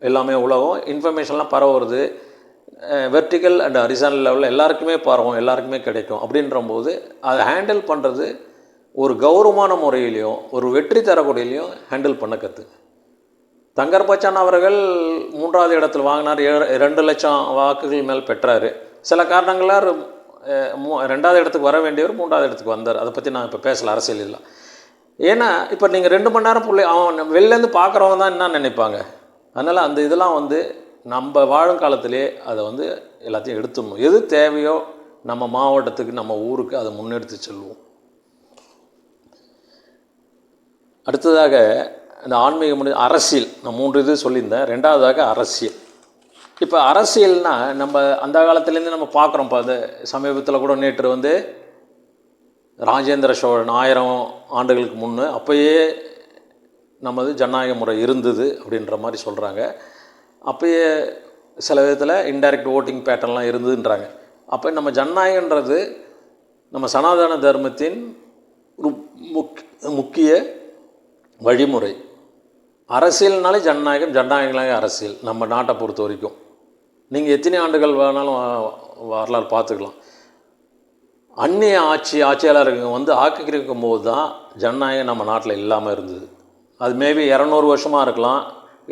எல்லாமே. உலகம் இன்ஃபர்மேஷன்லாம் பரவுறது வெர்டிக்கல் அண்ட் ஹரிசாண்டல் லெவலில் எல்லாருக்குமே பரவும், எல்லாருக்குமே கிடைக்கும். அப்படின்றபோது அதை ஹேண்டில் பண்ணுறது ஒரு கௌரவமான முறையிலையும் ஒரு வெற்றி தரக்கூடியிலையும் ஹேண்டில் பண்ண கற்றுங்க. தங்கர் பச்சான் அவர்கள் 3வது இடத்துல வாங்கினார். 2 லட்சம் வாக்குகள் மேல் பெற்றார். சில காரணங்களால் 2வது இடத்துக்கு வர வேண்டியவர் 3வது இடத்துக்கு வந்தார். அதை பற்றி நான் இப்போ பேசலை, அரசியல் இல்லை. ஏன்னா இப்போ நீங்கள் 2 மணி நேரம் அவன் வெளிலேருந்து பார்க்குறவங்க தான் என்ன நினைப்பாங்க. அதனால் அந்த இதெல்லாம் வந்து நம்ம வாழும் காலத்திலே அதை வந்து எல்லாத்தையும் எடுத்துடணும். எது தேவையோ நம்ம மாவட்டத்துக்கு நம்ம ஊருக்கு அதை முன்னெடுத்து செல்வோம். அடுத்ததாக இந்த ஆன்மீக அரசியல் நான் 3 இது சொல்லியிருந்தேன். 2வதாக அரசியல். இப்போ அரசியல்னால் நம்ம அந்த காலத்துலேருந்து நம்ம பார்க்குறோம். இப்போ அது சமீபத்தில் கூட நேற்று வந்து ராஜேந்திர சோழன் 1000 ஆண்டுகளுக்கு முன்னே அப்போயே நமது ஜனநாயக முறை இருந்தது அப்படின்ற மாதிரி சொல்கிறாங்க. அப்போயே சில விதத்தில் இன்டைரக்ட் ஓட்டிங் பேட்டர்ன்லாம் இருந்ததுன்றாங்க. அப்போ நம்ம ஜனநாயகன்றது நம்ம சனாதன தர்மத்தின் ஒரு முக்கிய வழிமுறை. அரசியல்னாலே ஜனநாயகம், ஜனநாயகனாலே அரசியல். நம்ம நாட்டை பொறுத்த வரைக்கும் நீங்கள் எத்தனை ஆண்டுகள் வேணாலும் வரலாறு பார்த்துக்கலாம். அந்நிய ஆட்சியாளர்கள் வந்து ஆக்கிரமிக்கும் போது தான் ஜனநாயகம் நம்ம நாட்டில் இல்லாமல் இருந்தது. அது மேபி 200 வருஷமாக இருக்கலாம்,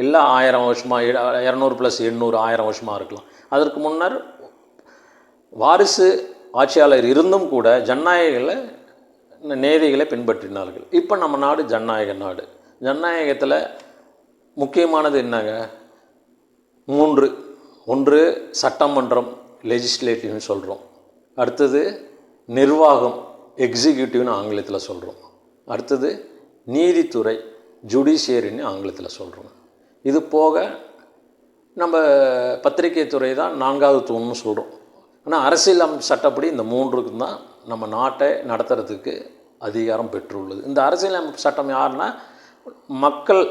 இல்லை 1000 வருஷமாக, 200 + 800 1000 வருஷமாக இருக்கலாம். அதற்கு முன்னர் வாரிசு ஆட்சியாளர் இருந்தும் கூட ஜனநாயகங்களை நேதிகளை பின்பற்றினார்கள். இப்போ நம்ம நாடு ஜனநாயக நாடு. ஜனநாயகத்தில் முக்கியமானது என்னங்க? 3. ஒன்று சட்டமன்றம், லெஜிஸ்லேட்டிவ்னு சொல்கிறோம். அடுத்தது நிர்வாகம், எக்ஸிக்யூட்டிவ்னு ஆங்கிலத்தில் சொல்கிறோம். அடுத்தது நீதித்துறை, ஜுடிஷியரின்னு ஆங்கிலத்தில் சொல்கிறோம். இது போக நம்ம பத்திரிகை துறை தான் 4வது தூண்னு சொல்கிறோம். ஆனால் அரசியல் சட்டப்படி இந்த 3க்கு தான் நம்ம நாட்டை நடத்துறதுக்கு அதிகாரம் பெற்றுள்ளது. இந்த அரசியலமைப்பு சட்டம் யாருன்னா மக்கள்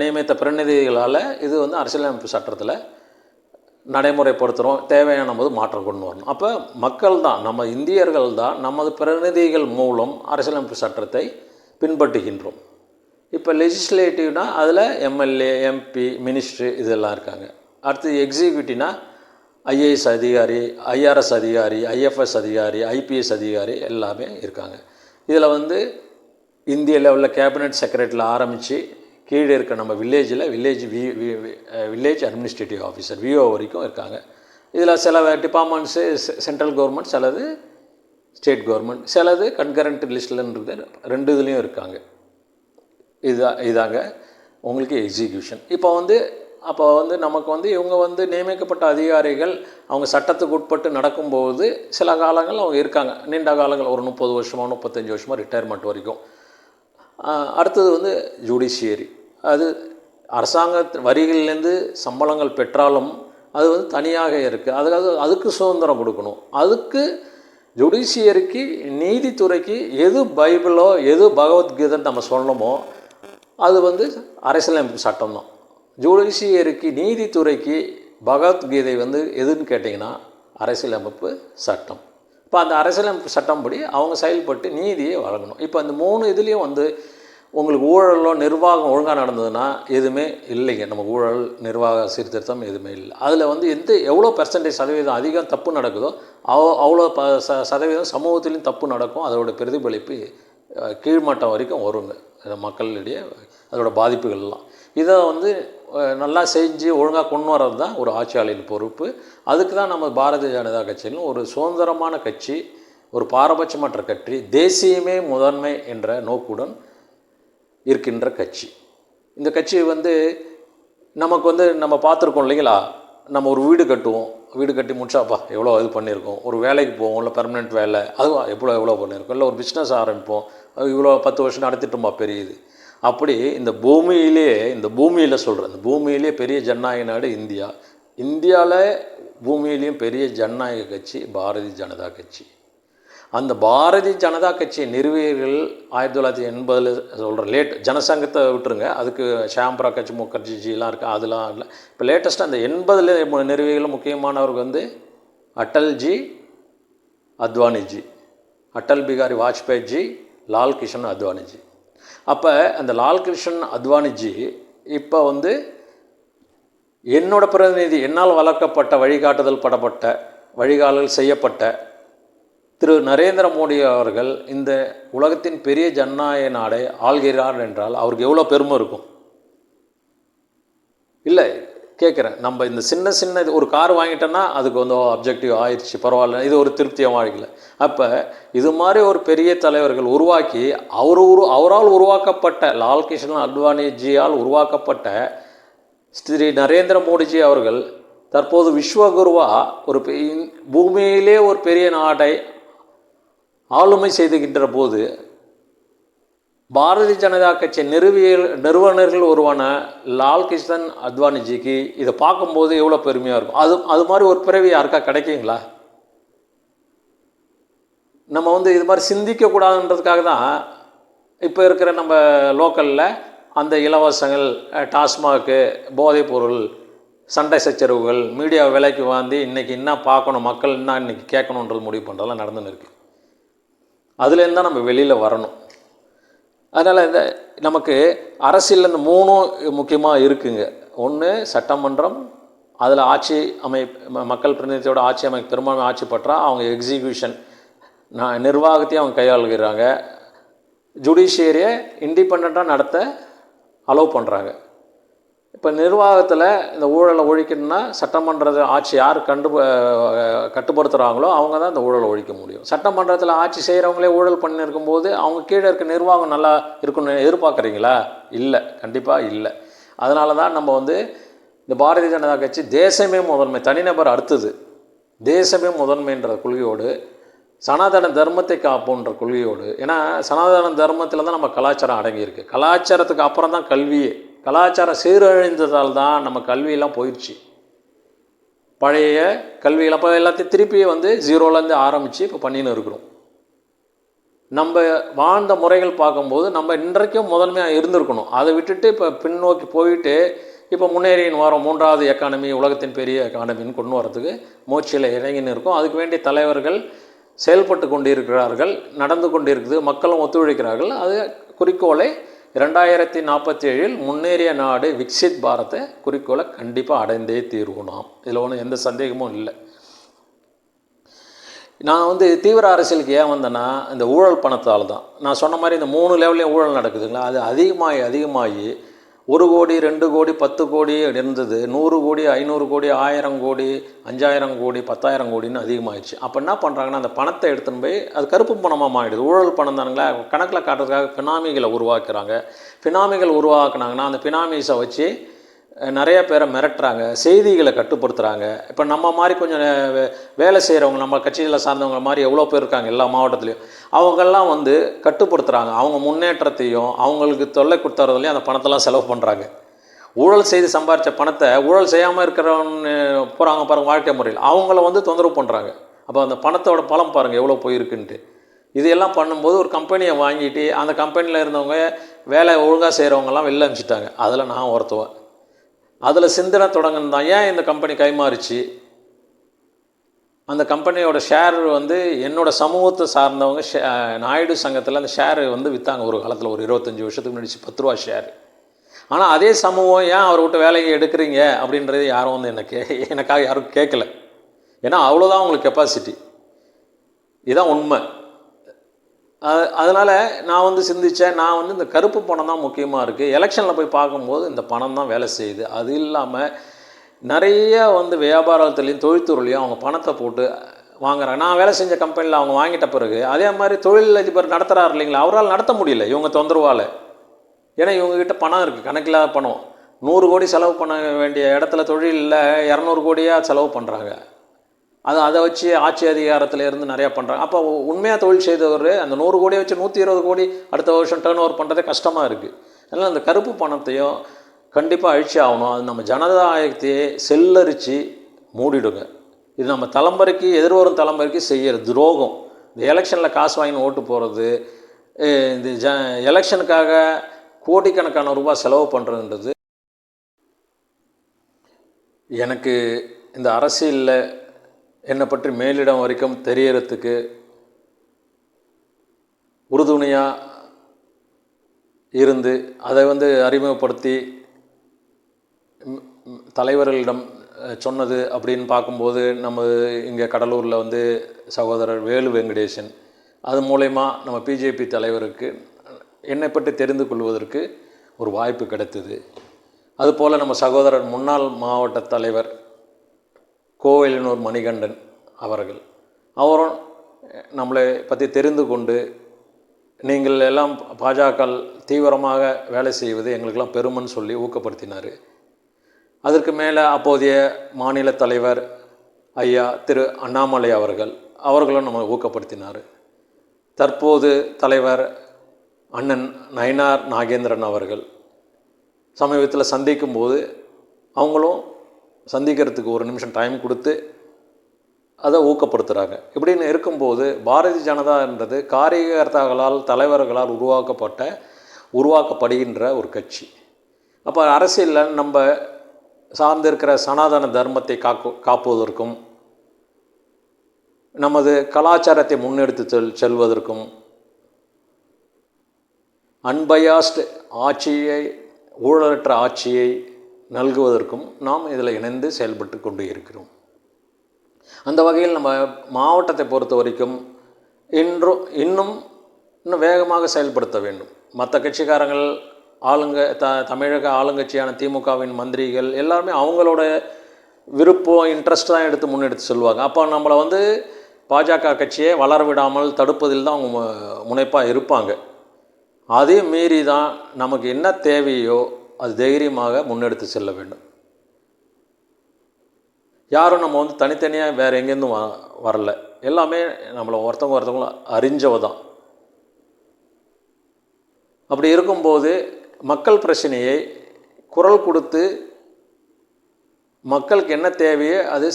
நியமித்த பிரதிநிதிகளால் இது வந்து அரசியலமைப்பு சட்டத்தில் நடைமுறைப்படுத்துகிறோம். தேவையான போது மாற்றம் கொண்டு வரணும். அப்போ மக்கள் தான், நம்ம இந்தியர்கள் தான் நமது பிரதிநிதிகள் மூலம் அரசியலமைப்பு சட்டத்தை பின்பற்றுகின்றோம். இப்போ லெஜிஸ்லேட்டிவ்னா அதில் எம்எல்ஏ, எம்பி, மினிஸ்ட்ரு இதெல்லாம் இருக்காங்க. அடுத்து எக்ஸிக்யூட்டிவ்னா ஐஏஎஸ் அதிகாரி, ஐஆர்எஸ் அதிகாரி, ஐஎஃப்எஸ் அதிகாரி, ஐபிஎஸ் அதிகாரி எல்லாமே இருக்காங்க. இதில் வந்து இந்திய லெவலில் கேபினட் செக்ரட்டரியில் ஆரம்பித்து கீழே இருக்க நம்ம வில்லேஜ் அட்மினிஸ்ட்ரேட்டிவ் ஆஃபீஸர் விஓ வரைக்கும் இருக்காங்க. இதில் சில டிபார்ட்மெண்ட்ஸு சென்ட்ரல் கவர்மெண்ட், சிலது ஸ்டேட் கவர்மெண்ட், சிலது கன்கரண்ட் லிஸ்ட்லன்றது 2 இதுலேயும் இருக்காங்க. இதாங்க உங்களுக்கு எக்ஸிக்யூஷன். அப்போ வந்து நமக்கு வந்து இவங்க வந்து நியமிக்கப்பட்ட அதிகாரிகள் அவங்க சட்டத்துக்கு உட்பட்டு நடக்கும்போது சில காலங்கள் அவங்க இருக்காங்க. நீண்ட காலங்கள் ஒரு 30 வருஷமாக 35 வருஷமாக ரிட்டையர்மெண்ட் வரைக்கும். அடுத்தது வந்து ஜுடிஷியரி. அது அரசாங்க வரிகளிலேருந்து சம்பளங்கள் பெற்றாலும் அது வந்து தனியாக இருக்குது. அதுக்கு சுதந்திரம் கொடுக்கணும். அதுக்கு ஜுடிஷியரிக்கு, நீதித்துறைக்கு எது பைபிளோ எது பகவத்கீதைன்னு நம்ம சொல்லணுமோ அது வந்து அரசியலமைப்பு சட்டம் தான். ஜுடிஷியரிக்கு, நீதித்துறைக்கு பகவத்கீதை வந்து எதுன்னு கேட்டிங்கன்னா அரசியலமைப்பு சட்டம். இப்போ அந்த அரசியலமைப்பு சட்டம்படி அவங்க செயல்பட்டு நீதியை வழங்கணும். இப்போ அந்த 3 இதுலேயும் வந்து உங்களுக்கு ஊழலோ நிர்வாகம் ஒழுங்காக நடந்ததுன்னா எதுவுமே இல்லைங்க. நம்ம ஊழல், நிர்வாக சீர்திருத்தம் எதுவுமே இல்லை. அதில் வந்து எவ்வளோ % அதிகம் தப்பு நடக்குதோ அவ்வளோ சதவீதம் சமூகத்திலையும் தப்பு நடக்கும். அதோட பிரதிபலிப்பு கீழ்மட்டம் வரைக்கும் வருங்க மக்களிடையே, அதோட பாதிப்புகள்லாம். இதை வந்து நல்லா செஞ்சு ஒழுங்காக கொண்டு வர்றது தான் ஒரு ஆட்சியாளரின் பொறுப்பு. அதுக்கு தான் நம்ம பாரதிய ஜனதா கட்சியிலும் ஒரு சுதந்திரமான கட்சி, ஒரு பாரபட்சமற்ற கட்சி, தேசியமே முதன்மை என்ற நோக்குடன் இருக்கின்ற கட்சி. இந்த கட்சி வந்து நமக்கு வந்து நம்ம பார்த்துருக்கோம் இல்லைங்களா? நம்ம ஒரு வீடு கட்டுவோம், வீடு கட்டி முடிச்சாப்பா எவ்வளோ இது பண்ணியிருக்கோம். ஒரு வேலைக்கு போவோம், இல்லை பெர்மனெண்ட் வேலை, அதுவும் எவ்வளோ பண்ணியிருக்கோம். இல்லை ஒரு பிஸ்னஸ் ஆரம்பிப்போம், இவ்வளோ 10 வருஷம் நடத்திட்டோமா பெரியது. அப்படி இந்த பூமியில் சொல்கிறேன், இந்த பூமியிலே பெரிய ஜனநாயக நாடு இந்தியா. இந்தியாவில் பூமியிலையும் பெரிய ஜனநாயக கட்சி பாரதிய ஜனதா கட்சி. அந்த பாரதிய ஜனதா கட்சியை நிறுவியர்கள் 1980 சொல்கிற ஜனசங்கத்தை விட்டுருங்க, அதுக்கு ஷியாம் பிரகாஷ் முகர்ஜிலாம் இருக்குது, அதெல்லாம் இல்லை. இப்போ லேட்டஸ்ட்டாக அந்த 80 நிறுவிகள் முக்கியமானவர்கள் வந்து அட்டல்ஜி, அத்வானிஜி, அட்டல் பிகாரி வாஜ்பாய்ஜி, லால் கிஷன் அத்வானிஜி. அப்போ அந்த லால் கிஷன் அத்வானிஜி இப்போ வந்து என்னோட பிரதிநிதி, என்னால் வளர்க்கப்பட்ட வழிகாட்டுதல் படப்பட்ட வழிகாட்டல் செய்யப்பட்ட திரு நரேந்திர மோடி அவர்கள் இந்த உலகத்தின் பெரிய ஜனநாயக நாடை ஆள்கிறார் என்றால் அவருக்கு எவ்வளோ பெருமை இருக்கும்? இல்லை கேட்குறேன், நம்ம இந்த சின்ன ஒரு கார் வாங்கிட்டோன்னா அதுக்கு வந்து அப்ஜெக்டிவ் ஆயிடுச்சு, பரவாயில்ல, இது ஒரு திருப்தியாக வாழ்க்கல. அப்போ இது மாதிரி ஒரு பெரிய தலைவர்கள் உருவாக்கி அவரால் உருவாக்கப்பட்ட லால் கிஷன் அத்வானிஜியால் உருவாக்கப்பட்ட ஸ்ரீ நரேந்திர மோடிஜி அவர்கள் தற்போது விஸ்வகுருவா ஒரு பூமியிலே ஒரு பெரிய நாட்டை ஆளுமை செய்துகின்ற போது பாரதிய ஜனதா கட்சி நிறுவனர்கள் ஒருவான லால் கிஷன் அத்வானிஜிக்கு இதை பார்க்கும்போது எவ்வளோ பெருமையாக இருக்கும். அது மாதிரி ஒரு பிறவி யாருக்கா கிடைக்குங்களா? நம்ம வந்து இது மாதிரி சிந்திக்கக்கூடாதுன்றதுக்காக தான் இப்போ இருக்கிற நம்ம லோக்கலில் அந்த இலவசங்கள், டாஸ்மாக்கு, போதைப்பொருள், சண்டை சச்சரவுகள், மீடியா விலைக்கு வாங்கி இன்றைக்கி என்ன பார்க்கணும், மக்கள் என்ன இன்றைக்கி கேட்கணுன்றது முடிவு பண்ணுறதெல்லாம் நடந்துன்னு இருக்குது. அதுலேருந்து தான் நம்ம வெளியில் வரணும். அதனால் இந்த நமக்கு அரசியலில் இந்த 3 முக்கியமாக இருக்குங்க. ஒன்று சட்டமன்றம், அதில் ஆட்சி மக்கள் பிரதிநிதியோட ஆட்சி பெரும்பான்மை ஆட்சி பற்றா அவங்க எக்ஸிக்யூஷன் நிர்வாகத்தையும் அவங்க கையாளுகிறாங்க. ஜுடிஷியரியை இண்டிபெண்ட்டாக நடத்த அலோவ் பண்ணுறாங்க. இப்போ நிர்வாகத்தில் இந்த ஊழலை ஒழிக்கணும்னா சட்டமன்ற ஆட்சி யார் கட்டுப்படுத்துகிறாங்களோ அவங்க தான் இந்த ஊழலை ஒழிக்க முடியும். சட்டமன்றத்தில் ஆட்சி செய்கிறவங்களே ஊழல் பண்ணியிருக்கும்போது அவங்க கீழே இருக்க நிர்வாகம் நல்லா இருக்குன்னு எதிர்பார்க்குறீங்களா? இல்லை, கண்டிப்பாக இல்லை. அதனால தான் நம்ம வந்து இந்த பாரதிய ஜனதா கட்சி தேசமே முதன்மை, தனிநபர் அடுத்தது, தேசமே முதன்மைன்ற கொள்கையோடு, சனாதன தர்மத்தை காப்போன்ற கொள்கையோடு. ஏன்னா சனாதன தர்மத்தில் தான் நம்ம கலாச்சாரம் அடங்கியிருக்கு. கலாச்சாரத்துக்கு அப்புறம் தான் கல்வியே. கலாச்சாரம் சீரழிந்ததால் தான் நம்ம கல்வியெல்லாம் போயிடுச்சு. பழைய கல்வியில் அப்போ எல்லாத்தையும் திருப்பி வந்து ஜீரோலேருந்து ஆரம்பித்து இப்போ பண்ணின்னு இருக்கிறோம். நம்ம வாழ்ந்த முறைகள் பார்க்கும்போது நம்ம இன்றைக்கும் முதன்மையாக இருந்திருக்கணும். அதை விட்டுட்டு இப்போ பின்னோக்கி போயிட்டு இப்போ முன்னேறின்னு வரோம். 3வது எக்கானமி, உலகத்தின் பெரிய எக்கானமின்னு கொண்டு வரதுக்கு முயற்சியில் இறங்கின்னு இருக்கும். அதுக்கு வேண்டிய தலைவர்கள் செயல்பட்டு கொண்டிருக்கிறார்கள், நடந்து கொண்டிருக்குது, மக்களும் ஒத்துழைக்கிறார்கள். அது குறிக்கோளை 2047 முன்னேறிய நாடு விக்சித் பாரத்தை குறிக்கோளை கண்டிப்பாக அடைந்தே தீர்வோம். நாம் இதில் ஒன்றும் எந்த சந்தேகமும் இல்லை. நான் வந்து தீவிர அரசியலுக்கு ஏன் வந்தேன்னா இந்த ஊழல் பணத்தால் தான். நான் சொன்ன மாதிரி இந்த 3 லெவல்லையும் ஊழல் நடக்குதுங்களா, அது அதிகமாகி 1 கோடி, 2 கோடி, 10 கோடி இருந்தது 100 கோடி, 500 கோடி, 1000 கோடி, 5000 கோடி, 10,000 கோடின்னு அதிகமாகிடுச்சு. அப்போ என்ன பண்ணுறாங்கன்னா அந்த பணத்தை எடுத்துன்னு போய் அது கருப்பு பணமாக மாறிடுது. ஊழல் பணம் தானுங்களா, கணக்கில் காட்டுறதுக்காக பினாமிகளை உருவாக்குறாங்க. பினாமிகள் உருவாக்குனாங்கன்னா அந்த பினாமிஸை வச்சு நிறைய பேரை மிரட்டுறாங்க, செய்திகளை கட்டுப்படுத்துகிறாங்க. இப்போ நம்ம மாதிரி கொஞ்சம் வேலை செய்கிறவங்க, நம்ம கட்சியில் சார்ந்தவங்க மாதிரி எவ்வளோ பேர் இருக்காங்க எல்லா மாவட்டத்துலேயும், அவங்கெல்லாம் வந்து கட்டுப்படுத்துகிறாங்க. அவங்க முன்னேற்றத்தையும் அவங்களுக்கு தொல்லை கொடுத்துறதுலையும் அந்த பணத்தெல்லாம் செலவு பண்ணுறாங்க. ஊழல் செய்து சம்பாரித்த பணத்தை ஊழல் செய்யாமல் இருக்கிறவங்க போகிறாங்க பாருங்கள் வாழ்க்கை முறையில், அவங்கள வந்து தொந்தரவு பண்ணுறாங்க. அப்போ அந்த பணத்தோட பலம் பாருங்கள் எவ்வளோ போயிருக்குன்ட்டு. இதையெல்லாம் பண்ணும்போது ஒரு கம்பெனியை வாங்கிட்டு அந்த கம்பெனியில் இருந்தவங்க வேலை ஒழுங்காக செய்கிறவங்கலாம் வெளில அனுப்பிச்சிட்டாங்க. அதில் நான் ஒருத்தவன். அதில் சிந்தனை தொடங்கினது தான் ஏன் இந்த கம்பெனி கைமாறிச்சு. அந்த கம்பெனியோட ஷேர் வந்து என்னோடய சமூகத்தை சார்ந்தவங்க நாயுடு சங்கத்தில் அந்த ஷேர் வந்து விற்றாங்க ஒரு காலத்தில், ஒரு 25 வருஷத்துக்கு முன்னாடி 10 ரூபா ஷேர். ஆனால் அதே சமூகம் ஏன் அவரை விட்டு வேலையை எடுக்கிறீங்க அப்படின்றது யாரும் வந்து எனக்காக யாரும் கேட்கல. ஏன்னா அவ்வளோதான் அவங்களுக்கு கெப்பாசிட்டி. இதுதான் உண்மை. அதனால் நான் வந்து சிந்தித்தேன், நான் வந்து இந்த கருப்பு பணம் தான் முக்கியமாக இருக்குது. எலெக்ஷனில் போய் பார்க்கும்போது இந்த பணம் தான் வேலை செய்யுது. அது இல்லாமல் நிறைய வந்து வியாபாரத்துலேயும் தொழில்துறையிலையும் அவங்க பணத்தை போட்டு வாங்குறாங்க. நான் வேலை செஞ்ச கம்பெனியில் அவங்க வாங்கிட்ட பிறகு அதே மாதிரி தொழிலதிபர் நடத்துகிறார் இல்லைங்களா, அவரால் நடத்த முடியல இவங்க தொந்தரவால். ஏன்னா இவங்ககிட்ட பணம் இருக்குது, கணக்கில்லாத பணம். 100 கோடி செலவு பண்ண வேண்டிய இடத்துல தொழிலில் 200 கோடியாக செலவு பண்ணுறாங்க. அதை வச்சு ஆட்சி அதிகாரத்தில் இருந்து நிறையா பண்ணுறாங்க. அப்போ உண்மையாக தொழில் செய்தவர் அந்த 100 கோடியை வச்சு 120 கோடி அடுத்த வருஷம் டேர்ன் ஓவர் பண்ணுறதே கஷ்டமாக இருக்குது. அதனால் அந்த கருப்பு பணத்தையும் கண்டிப்பாக அழிச்சு ஆகணும். அது நம்ம ஜனநாயகத்தையே செல்லரித்து மூடிடுங்க. இது நம்ம தலைமுறைக்கு, எதிர்வரும் தலைமுறைக்கு செய்கிற துரோகம். இந்த எலெக்ஷனில் காசு வாங்கி ஓட்டு போகிறது, இந்த எலெக்ஷனுக்காக கோடிக்கணக்கான ரூபாய் செலவு பண்ணுறதுன்றது. எனக்கு இந்த அரசியலில் என்னை பற்றி மேலிடம் வரைக்கும் தெரியறதுக்கு உறுதுணையாக இருந்து அதை அறிமுகப்படுத்தி தலைவர்களிடம் சொன்னது அப்படின்னு பார்க்கும்போது, நம்ம இங்கே கடலூரில் சகோதரர் வேலு வெங்கடேசன், அது மூலயமா நம்ம பிஜேபி தலைவருக்கு என்னை பற்றி தெரிந்து கொள்வதற்கு ஒரு வாய்ப்பு கிடைத்தது. அதுபோல் நம்ம சகோதரர் முன்னாள் மாவட்ட தலைவர் கோவிலனூர் மணிகண்டன் அவரும் நம்மளை பற்றி தெரிந்து கொண்டு, நீங்கள் எல்லாம் பாஜக தீவிரமாக வேலை செய்வது எங்களுக்கெல்லாம் பெருமைன்னு சொல்லி ஊக்கப்படுத்தினார். அதற்கு மேலே அப்போதைய மாநில தலைவர் ஐயா திரு அண்ணாமலை அவர்களும் நம்ம ஊக்கப்படுத்தினார். தற்போது தலைவர் அண்ணன் நயினார் நாகேந்திரன் சமீபத்தில் சந்திக்கும்போது அவங்களும் சந்திக்கிறதுக்கு ஒரு நிமிஷம் டைம் கொடுத்து அதை ஊக்கப்படுத்துகிறாங்க. இப்படின்னு இருக்கும்போது பாரதிய ஜனதான்றது காரியகர்த்தாக்களால், தலைவர்களால் உருவாக்கப்படுகின்ற ஒரு கட்சி. அப்போ அரசியலில் நம்ம சார்ந்திருக்கிற சனாதன தர்மத்தை காப்பதற்கும், நமது கலாச்சாரத்தை முன்னெடுத்து செல்வதற்கும், அன்பயாஸ்டு ஆட்சியை, ஊழலற்ற ஆட்சியை நல்குவதற்கும் நாம் இதில் இணைந்து செயல்பட்டு கொண்டு இருக்கிறோம். அந்த வகையில் நம்ம மாவட்டத்தை பொறுத்த வரைக்கும் இன்னும் வேகமாக செயல்படுத்த வேண்டும். மற்ற கட்சிக்காரங்கள் தமிழக ஆளுங்கட்சியான திமுகவின் மந்திரிகள் எல்லாருமே அவங்களோட விருப்பம், இன்ட்ரெஸ்ட் தான் எடுத்து முன்னெடுத்து சொல்லுவாங்க. அப்போ நம்மளை பாஜக கட்சியை வளர விடாமல் தடுப்பதில் தான் அவங்க முனைப்பாக இருப்பாங்க. அதையும் மீறி தான் நமக்கு என்ன தேவையோ அது தைரியமாக முன்னெடுத்து செல்ல வேண்டும். யாரும் நம்ம தனித்தனியாக வேறு எங்கேருந்தும் வரல, எல்லாமே நம்மளை ஒருத்தவங்க அறிஞ்சவ தான். அப்படி இருக்கும்போது மக்கள் பிரச்சனையை குரல் கொடுத்து மக்களுக்கு என்ன தேவையோ அது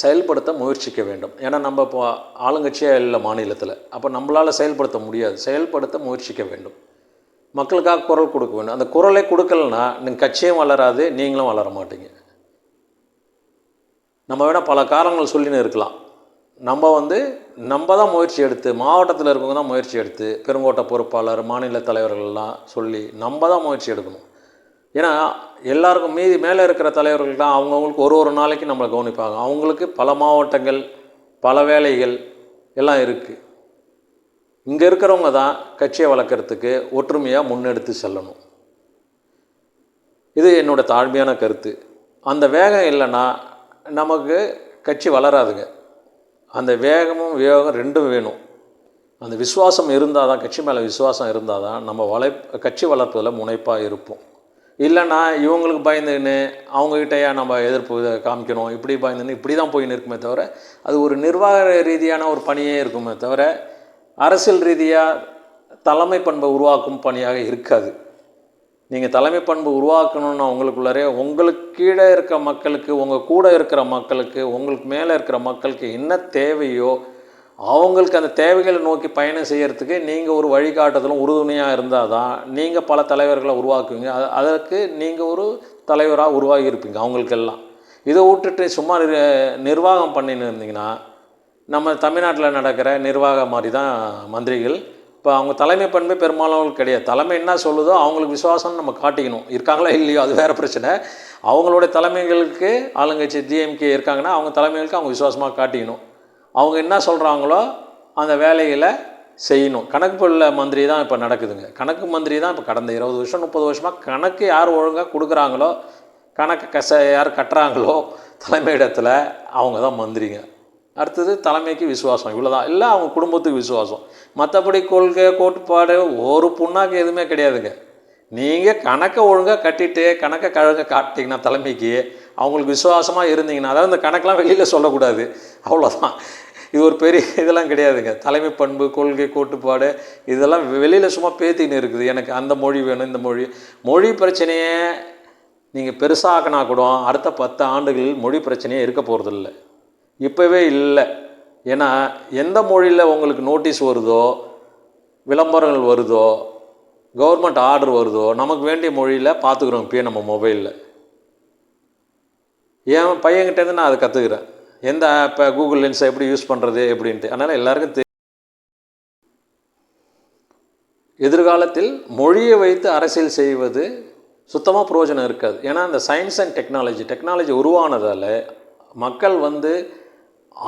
செயல்படுத்த முயற்சிக்க வேண்டும். ஏன்னா நம்ம இப்போ ஆளுங்கட்சியாக இல்லை மாநிலத்தில், அப்போ நம்மளால் செயல்படுத்த முடியாது. செயல்படுத்த முயற்சிக்க வேண்டும், மக்களுக்காக குரல் கொடுக்க வேண்டும். அந்த குரலை கொடுக்கலன்னா நீங்கள் கட்சியும் வளராது, நீங்களும் வளர மாட்டீங்க. நம்ம வேணால் பல காரணங்கள் சொல்லின்னு இருக்கலாம். நம்ம தான் முயற்சி எடுத்து, மாவட்டத்தில் இருக்கவங்க தான் முயற்சி எடுத்து, பெருங்கோட்ட பொறுப்பாளர், மாநில தலைவர்கள்லாம் சொல்லி நம்ம தான் முயற்சி எடுக்கணும். ஏன்னா எல்லாருக்கும் மேலே இருக்கிற தலைவர்கள் தான் அவங்கவுங்களுக்கு ஒரு நாளைக்கு நம்மளை கவனிப்பாங்க. அவங்களுக்கு பல மாவட்டங்கள், பல வேலைகள் எல்லாம் இருக்குது. இங்கே இருக்கிறவங்க தான் கட்சியை வளர்க்குறதுக்கு ஒற்றுமையாக முன்னெடுத்து செல்லணும். இது என்னோடய தாழ்மையான கருத்து. அந்த வேகம் இல்லைன்னா நமக்கு கட்சி வளராதுங்க. அந்த வேகமும் விவேகம் ரெண்டும் வேணும். அந்த விசுவாசம் இருந்தால் தான், கட்சி மேலே விசுவாசம் இருந்தால் தான் நம்ம கட்சி வளர்ப்பதில் முனைப்பாக இருப்போம். இல்லைன்னா இவங்களுக்கு பயந்துன்னு அவங்ககிட்டயா நம்ம எதிர்ப்பு காமிக்கணும், இப்படி பயந்துன்னு இப்படி தான் போயின்னு இருக்குமே தவிர, அது ஒரு நிர்வாக ரீதியான ஒரு பணியே இருக்குமே தவிர அரசியல் ரீதியாக தலைமை பண்பை உருவாக்கும் பணியாக இருக்காது. நீங்கள் தலைமை பண்பு உருவாக்கணும்னா உங்களுக்குள்ளாரே உங்களுக்கு கீழே இருக்க மக்களுக்கு, உங்கள் கூட இருக்கிற மக்களுக்கு, உங்களுக்கு மேலே இருக்கிற மக்களுக்கு என்ன தேவையோ அவங்களுக்கு அந்த தேவைகளை நோக்கி பயணம் செய்கிறதுக்கு நீங்கள் ஒரு வழிகாட்டுதலும் உறுதுணையாக இருந்தால் தான் நீங்கள் பல தலைவர்களை உருவாக்குவீங்க. அதற்கு நீங்கள் ஒரு தலைவராக உருவாகி இருப்பீங்க அவங்களுக்கெல்லாம். இதை விட்டுட்டு சும்மா நிர்வாகம் பண்ணின்னு இருந்தீங்கன்னா நம்ம தமிழ்நாட்டில் நடக்கிற நிர்வாகம் மாதிரி தான் மந்திரிகள். இப்போ அவங்க தலைமை பண்பே பெரும்பாலும் கிடையாது. தலைமை என்ன சொல்லுதோ அவங்களுக்கு விசுவாசம்னு நம்ம காட்டிக்கணும். இருக்காங்களா இல்லையோ அது வேறு பிரச்சனை. அவங்களுடைய தலைமைகளுக்கு, ஆளுங்கட்சி டிஎம்கே இருக்காங்கன்னா அவங்க தலைமைகளுக்கு அவங்க விசுவாசமாக காட்டிக்கணும். அவங்க என்ன சொல்கிறாங்களோ அந்த வேலைகளை செய்யணும். கணக்கு புள்ள மந்திரி தான் இப்போ நடக்குதுங்க. கணக்கு மந்திரி தான் இப்போ கடந்த 20 வருஷம் 30 வருஷமாக கணக்கு யார் ஒழுங்காக கொடுக்குறாங்களோ, கணக்கு யார் கட்டுறாங்களோ தலைமையிடத்தில் அவங்க தான் மந்திரிங்க. அடுத்தது தலைமைக்கு விசுவாசம், இவ்வளோதான். இல்லை அவங்க குடும்பத்துக்கு விசுவாசம். மற்றபடி கொள்கை, கோட்பாடு ஒரு புண்ணாக்கு எதுவுமே கிடையாதுங்க. நீங்கள் கணக்கை ஒழுங்காக கட்டிட்டு கணக்கை காட்டிங்கன்னா தலைமைக்கு அவங்களுக்கு விசுவாசமாக இருந்தீங்கன்னா, அதாவது இந்த கணக்கெலாம் வெளியில் சொல்லக்கூடாது, அவ்வளோதான். இது ஒரு பெரிய இதெல்லாம் கிடையாதுங்க. தலைமை பண்பு, கொள்கை, கோட்பாடு இதெல்லாம் வெளியில் சும்மா பேத்தின்னு இருக்குது. எனக்கு அந்த மொழி வேணும், இந்த மொழி பிரச்சனையே நீங்கள் பெருசாகினா கூட அடுத்த 10 ஆண்டுகளில் மொழி பிரச்சனையே இருக்க போகிறதில்ல. இப்போவே இல்லை. ஏன்னா எந்த மொழியில் உங்களுக்கு நோட்டீஸ் வருதோ, விளம்பரங்கள் வருதோ, கவர்மெண்ட் ஆர்டர் வருதோ, நமக்கு வேண்டிய மொழியில் பார்த்துக்குறோம். இப்போயே நம்ம மொபைலில் என் பையன்கிட்டேருந்து நான் அதை கற்றுக்கிறேன். எந்த ஆப்பை, கூகுள் லென்ஸை எப்படி யூஸ் பண்ணுறது எப்படின்ட்டு. அதனால் எல்லாருக்கும் எதிர்காலத்தில் மொழியை வைத்து அரசியல் செய்வது சுத்தமாக பிரயோஜனம் இருக்காது. ஏன்னா இந்த சயின்ஸ் அண்ட் டெக்னாலஜி உருவானதால் மக்கள்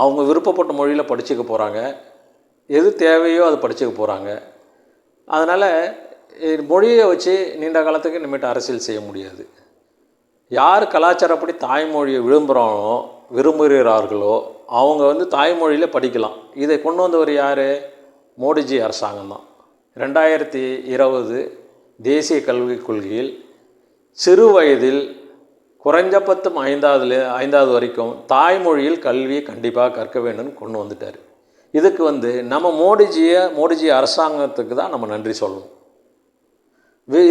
அவங்க விருப்பப்பட்ட மொழியில் படிச்சுக்க போகிறாங்க. எது தேவையோ அது படிச்சுக்க போகிறாங்க. அதனால் மொழியை வச்சு நீண்ட காலத்துக்கு இனிமேட்டு அரசியல் செய்ய முடியாது. யார் கலாச்சாரப்படி தாய்மொழியை விரும்புகிறார்களோ அவங்க தாய்மொழியில் படிக்கலாம். இதை கொண்டு வந்தவர் யார்? மோடிஜி அரசாங்கம் தான். 2020 தேசிய கல்விக் கொள்கையில் சிறு வயதில் குறைஞ்சபட்சம் 5வது வரைக்கும் தாய்மொழியில் கல்வியை கண்டிப்பாக கற்க வேண்டும்னு கொண்டு வந்துட்டார். இதுக்கு நம்ம மோடிஜி அரசாங்கத்துக்கு தான் நம்ம நன்றி சொல்லணும்.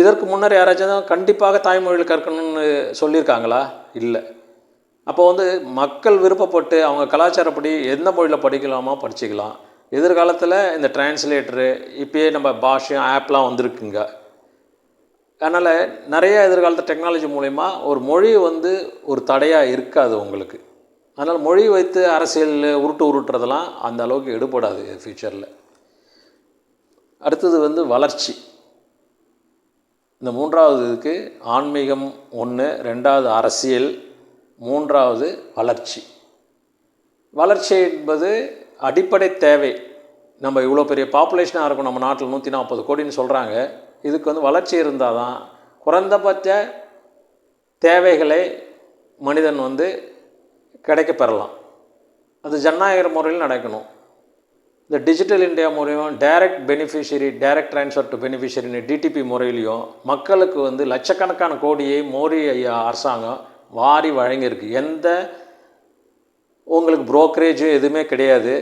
இதற்கு முன்னர் யாராச்சும் கண்டிப்பாக தாய்மொழியில் கற்கணும்னு சொல்லியிருக்காங்களா? இல்லை. அப்போ மக்கள் விருப்பப்பட்டு அவங்க கலாச்சாரப்படி எந்த மொழியில் படிக்கலாமா படிச்சுக்கலாம். எதிர்காலத்தில் இந்த டிரான்ஸ்லேட்டரு இப்போயே நம்ம பாஷை ஆப்லாம் வந்திருக்குங்க. அதனால் நிறைய எதிர்காலத்தில் டெக்னாலஜி மூலிமா ஒரு மொழி ஒரு தடையாக இருக்காது உங்களுக்கு. அதனால் மொழி வைத்து அரசியல் உருட்டுறதெல்லாம் அந்த அளவுக்கு எடுபடாது ஃப்யூச்சரில். அடுத்தது வளர்ச்சி. இந்த 3வது இதுக்கு ஆன்மீகம் 1, 2வது அரசியல், 3வது வளர்ச்சி. வளர்ச்சி என்பது அடிப்படை தேவை. நம்ம இவ்வளோ பெரிய பாப்புலேஷனாக இருக்கும், நம்ம நாட்டில் 140 கோடின்னு சொல்கிறாங்க. இதுக்கு வளர்ச்சி இருந்தால் தான் குறைந்தபட்ச தேவைகளை மனிதன் கிடைக்க பெறலாம். அது ஜனநாயக முறையில் நடக்கணும். இந்த டிஜிட்டல் இந்தியா முறையும் டைரக்ட் ட்ரான்ஸ்ஃபர் டு பெனிஃபிஷரின்னு டிடிபி முறையிலையும் மக்களுக்கு லட்சக்கணக்கான கோடியை மோடி ஐயா அரசாங்கம் வாரி வழங்கியிருக்கு. எந்த உங்களுக்கு புரோக்கரேஜும் எதுவுமே கிடையாது,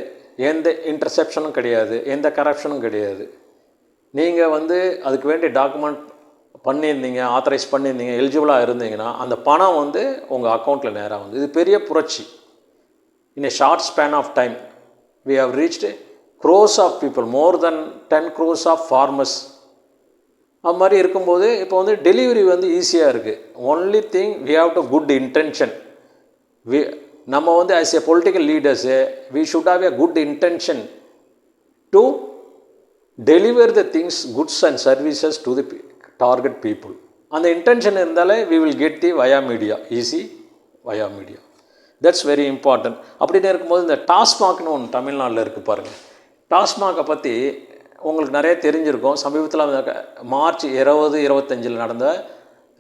எந்த இன்டர்செப்ஷனும் கிடையாது, எந்த கரப்ஷனும் கிடையாது. நீங்கள் அதுக்கு வேண்டிய டாக்குமெண்ட் பண்ணியிருந்தீங்க, ஆத்தரைஸ் பண்ணியிருந்தீங்க, எலிஜிபிளாக இருந்தீங்கன்னா அந்த பணம் உங்கள் அக்கௌண்ட்டில் நேராக இது பெரிய புரட்சி. இன் a short span of time we have reached crores of people, more than 10 crores of farmers. அது மாதிரி இருக்கும்போது இப்போ டெலிவரி ஈஸியாக இருக்குது. Only thing we have to good intention. நம்ம as a political leaders we should have a good intention to deliver the things, goods and services to the target people. அந்த இன்டென்ஷன் இருந்தாலே we will get the via media, easy via media. That's very important. அப்படின்னு இருக்கும்போது இந்த டாஸ்மாக்னு ஒன்று தமிழ்நாட்டில் இருக்குது பாருங்கள். டாஸ்மாகை பற்றி உங்களுக்கு நிறைய தெரிஞ்சிருக்கும். சமீபத்தில் மார்ச் 20-25 நடந்த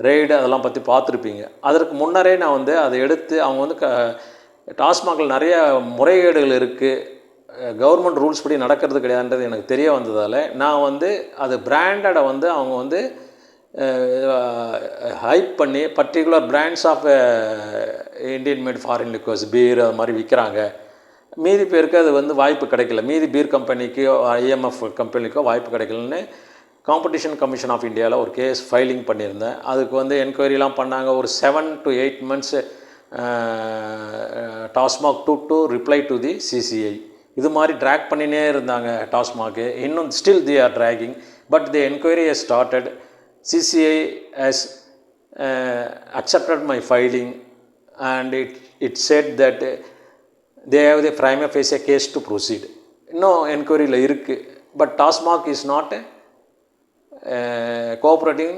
ரெய்டு அதெல்லாம் பற்றி பார்த்துருப்பீங்க. அதற்கு முன்னரே நான் அதை எடுத்து அவங்க டாஸ்மாகில் நிறைய முறைகேடுகள் இருக்குது, கவர்மெண்ட் ரூல்ஸ் படி நடக்கிறது கிடையாதுன்றது எனக்கு தெரிய வந்ததால் நான் அது பிராண்டடை அவங்க ஹைப் பண்ணி particular brands of Indian made foreign liquors, beer அது மாதிரி விற்கிறாங்க. மீதி பேருக்கு அது வாய்ப்பு கிடைக்கல. மீதி பீர் கம்பெனிக்கோ ஐஎம்எஃப் கம்பெனிக்கோ வாய்ப்பு கிடைக்கலன்னு காம்படிஷன் கமிஷன் ஆஃப் இந்தியாவில் ஒரு கேஸ் ஃபைலிங் பண்ணியிருந்தேன். அதுக்கு என்கொயரிலாம் பண்ணாங்க. ஒரு 7 to 8 months TASMAC to reply to the CCI. இது மாதிரி ட்ராக் பண்ணினே இருந்தாங்க டாஸ்மாக்கு. இன்னும் still they are dragging. But the enquiry has started. CCI has accepted my filing and it said that they have the prima facie case to proceed. இன்னும் என்கொயரியில் இருக்குது. But TASMAC is not cooperating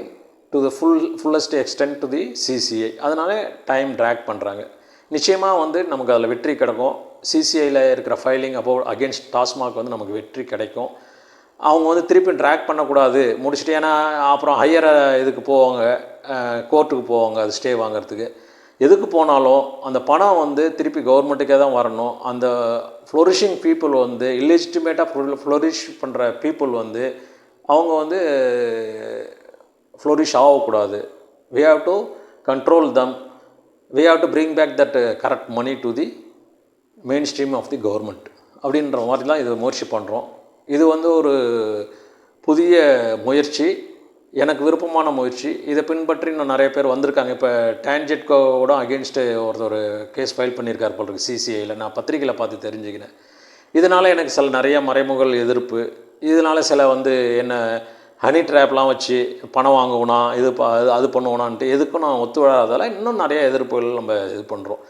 to the fullest extent to the CCI. அதனால டைம் ட்ராக் பண்ணுறாங்க. நிச்சயமாக நமக்கு அதில் வெற்றி கிடைக்கும். சிசிஐயில் இருக்கிற ஃபைலிங் அகேன்ஸ்ட் டாஸ்மாக் நமக்கு வெற்றி கிடைக்கும். அவங்க திருப்பி ட்ராக் பண்ணக்கூடாது முடிச்சுட்டு. ஏன்னா அப்புறம் ஹையர் இதுக்கு போவாங்க, கோர்ட்டுக்கு போவாங்க அது ஸ்டே வாங்கிறதுக்கு. எதுக்கு போனாலும் அந்த பணம் திருப்பி கவர்மெண்ட்டுக்கே தான் வரணும். அந்த ஃப்ளோரிஷிங் பீப்புள் இல்லெஜிட்டிமேட்டாக ஃப்ளோரிஷ் பண்ணுற பீப்புள் அவங்க ஃப்ளோரிஷ் ஆகக்கூடாது. we have to control them. we have to bring back that correct money to the mainstream of the government. அப்படின்ற மாதிரி தான் இது முயற்சி பண்ணுறோம். இது வந்து ஒரு புதிய முயற்சி, எனக்கு விருப்பமான முயற்சி. இதை பின்பற்றி இன்னும் நிறைய பேர் வந்திருக்காங்க. இப்போ டான்ஜெட்கோட அகெயின்ஸ்ட்டு ஒருத்தர் கேஸ் ஃபைல் பண்ணியிருக்கார் போல் இருக்குது சிசிஐயில். நான் பத்திரிகையில் பார்த்து தெரிஞ்சுக்கினேன். இதனால் எனக்கு சில நிறைய மறைமுக எதிர்ப்பு, இதனால் சில வந்து என்ன ஹனி ட்ராப்லாம் வச்சு பணம் வாங்குவோனா, அது பண்ணுவோனான்ட்டு எதுக்கும் நான் ஒத்துழையாதால் இன்னும் நிறைய எதிர்ப்புகள் நம்ம இது பண்ணுறோம்.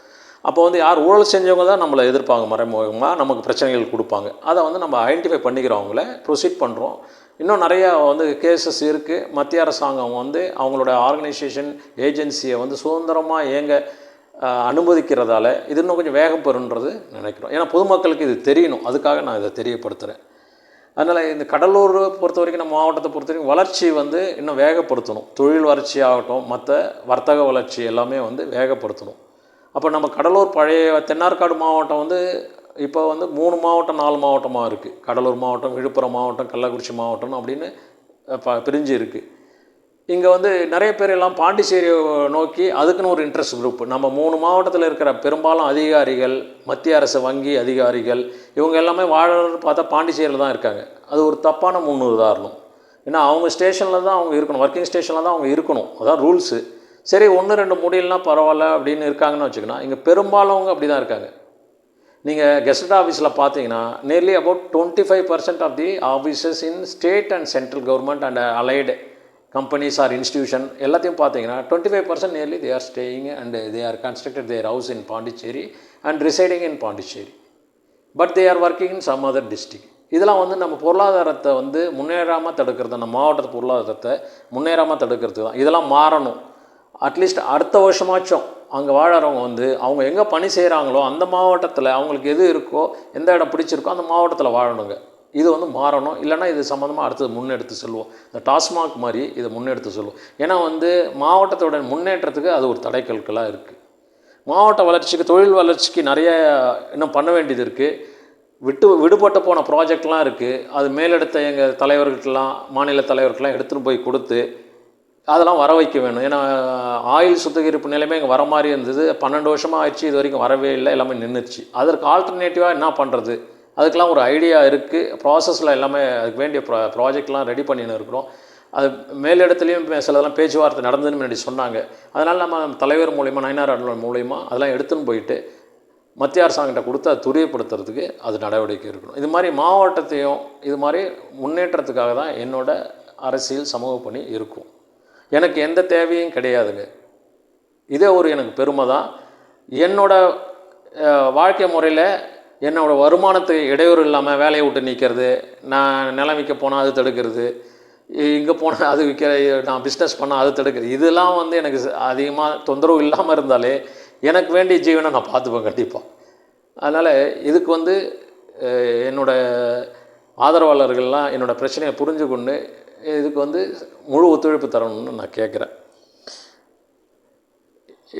அப்போ வந்து யார் ஊழல் செஞ்சவங்க தான் நம்மளை எதிர்ப்பாங்க, மறைமுகமாக நமக்கு பிரச்சனைகள் கொடுப்பாங்க. அதை வந்து நம்ம ஐடென்டிஃபை பண்ணிக்கிறோம், அவங்கள ப்ரொசீட் பண்ணுறோம். இன்னும் நிறையா வந்து கேசஸ் இருக்குது. மத்திய அரசாங்கம் வந்து அவங்களோட ஆர்கனைசேஷன் ஏஜென்சியை வந்து சுதந்திரமாக இயங்க அனுமதிக்கிறதால இது இன்னும் கொஞ்சம் வேகம் பெறுன்றது நினைக்கிறோம். ஏன்னா பொதுமக்களுக்கு இது தெரியணும், அதுக்காக நான் இதை தெரியப்படுத்துகிறேன். அதனால் இந்த கடலூர் பொறுத்த வரைக்கும், நம்ம மாவட்டத்தை பொறுத்த வரைக்கும் வளர்ச்சி வந்து இன்னும் வேகப்படுத்தணும். தொழில் வளர்ச்சி ஆகட்டும், மற்ற வர்த்தக வளர்ச்சி எல்லாமே வந்து வேகப்படுத்தணும். அப்போ நம்ம கடலூர் பழைய தென்னார்காடு மாவட்டம் வந்து இப்போ வந்து 3 மாவட்டம் 4 மாவட்டமாக இருக்குது. கடலூர் மாவட்டம், விழுப்புரம் மாவட்டம், கள்ளக்குறிச்சி மாவட்டம் அப்படின்னு பிரிஞ்சு இருக்குது. இங்கே வந்து நிறைய பேர் எல்லாம் பாண்டிச்சேரியை நோக்கி அதுக்குன்னு ஒரு இன்ட்ரெஸ்ட் குரூப். நம்ம 3 மாவட்டத்தில் இருக்கிற பெரும்பாலும் அதிகாரிகள், மத்திய அரசு வங்கி அதிகாரிகள், இவங்க எல்லாமே வாழறது பார்த்தா பாண்டிச்சேரியில் தான் இருக்காங்க. அது ஒரு தப்பான உதாரணம். ஏன்னா அவங்க ஸ்டேஷனில் தான் அவங்க இருக்கணும், ஒர்க்கிங் ஸ்டேஷனில் தான் அவங்க இருக்கணும், அதான் ரூல்ஸு. சரி 1-2 முடியலனா பரவாயில்ல அப்படின்னு இருக்காங்கன்னு வச்சுக்கணும். இங்கே பெரும்பாலும் அப்படி தான் இருக்காங்க. நீங்கள் கெஸ்ட் ஆஃபீஸில் பார்த்தீங்கன்னா nearly about 25% of the offices in state and central government and allied companies or institution எல்லாத்தையும் பார்த்தீங்கன்னா 25% nearly they are staying and they are constructed their house in Pondicherry and residing in Pondicherry, but they are working in some other district. இதெல்லாம் வந்து நம்ம பொருளாதாரத்தை வந்து முன்னேறாமல் தடுக்கிறது, நம்ம மாவட்டத்து பொருளாதாரத்தை முன்னேறாமல் தடுக்கிறது தான். இதெல்லாம் மாறணும். அட்லீஸ்ட் அடுத்த வருஷமாச்சும் அங்கே வாழறவங்க வந்து அவங்க எங்கே பணி செய்கிறாங்களோ அந்த மாவட்டத்தில் அவங்களுக்கு எது இருக்கோ, எந்த இடம் பிடிச்சிருக்கோ அந்த மாவட்டத்தில் வாழணுங்க. இது வந்து மாறணும். இல்லைனா இது சம்மந்தமாக அடுத்தது முன்னெடுத்து செல்வோம். இந்த டாஸ்மாக் மாதிரி இதை முன்னெடுத்து சொல்லுவோம். ஏன்னா வந்து மாவட்டத்தோட முன்னேற்றத்துக்கு அது ஒரு தடைக்கற்களாக இருக்குது. மாவட்ட வளர்ச்சிக்கு, தொழில் வளர்ச்சிக்கு நிறைய இன்னும் பண்ண வேண்டியது இருக்குது. விடுபட்டு போன ப்ராஜெக்ட்லாம் இருக்குது. அது மேலெடுத்த எங்கள் தலைவர்கள்ட்டெலாம், மாநில தலைவர்கள்லாம் எடுத்துகிட்டு போய் கொடுத்து அதெல்லாம் வர வைக்க வேணும். ஏன்னா ஆயில் சுத்திகரிப்பு நிலைமை இங்கே வர மாதிரி இருந்தது. 12 வருஷமாக ஆயிடுச்சு, இது வரைக்கும் வரவே இல்லை, எல்லாமே நின்றுச்சு. அதற்கு ஆல்டர்னேட்டிவாக என்ன பண்ணுறது, அதுக்கெலாம் ஒரு ஐடியா இருக்குது. ப்ராசஸில் எல்லாமே அதுக்கு வேண்டிய ப்ராஜெக்ட்லாம் ரெடி பண்ணின்னு இருக்கிறோம். அது மேலிடத்துலையும் சிலதெல்லாம் பேச்சுவார்த்தை நடந்ததுன்னு முன்னாடி சொன்னாங்க. அதனால் நம்ம தலைவர் மூலிமா, நயினார் அலுவலர் மூலிமா அதெல்லாம் எடுத்துன்னு போயிட்டு மத்திய அரசாங்கிட்ட கொடுத்து அதை துரியப்படுத்துறதுக்கு அது நடவடிக்கை இருக்கணும். இது மாதிரி மாவட்டத்தையும் இது மாதிரி முன்னேற்றத்துக்காக தான் என்னோடய அரசியல் சமூக பணி இருக்கும். எனக்கு எந்த தேவையும் கிடையாதுங்க. இதே ஒரு எனக்கு பெருமை தான். என்னோடய வாழ்க்கை முறையில் என்னோடய வருமானத்தை இடையூறு இல்லாமல் வேலையை விட்டு நிற்கிறது, நான் நிலம் விற்க போனால் அது தடுக்கிறது, இங்கே போனால் அது விற்க, நான் பிஸ்னஸ் பண்ணால் அது தடுக்கிறது, இதெல்லாம் வந்து எனக்கு அதிகமாக தொந்தரவு இல்லாமல் இருந்தாலே எனக்கு வேண்டிய ஜீவனை நான் பார்த்துப்பேன் கண்டிப்பாக. அதனால் இதுக்கு வந்து என்னோடய ஆதரவாளர்கள்லாம் என்னோடய பிரச்சனையை புரிஞ்சு கொண்டு இதுக்கு வந்து முழு ஒத்துழைப்பு தரணும்னு நான் கேட்குறேன்.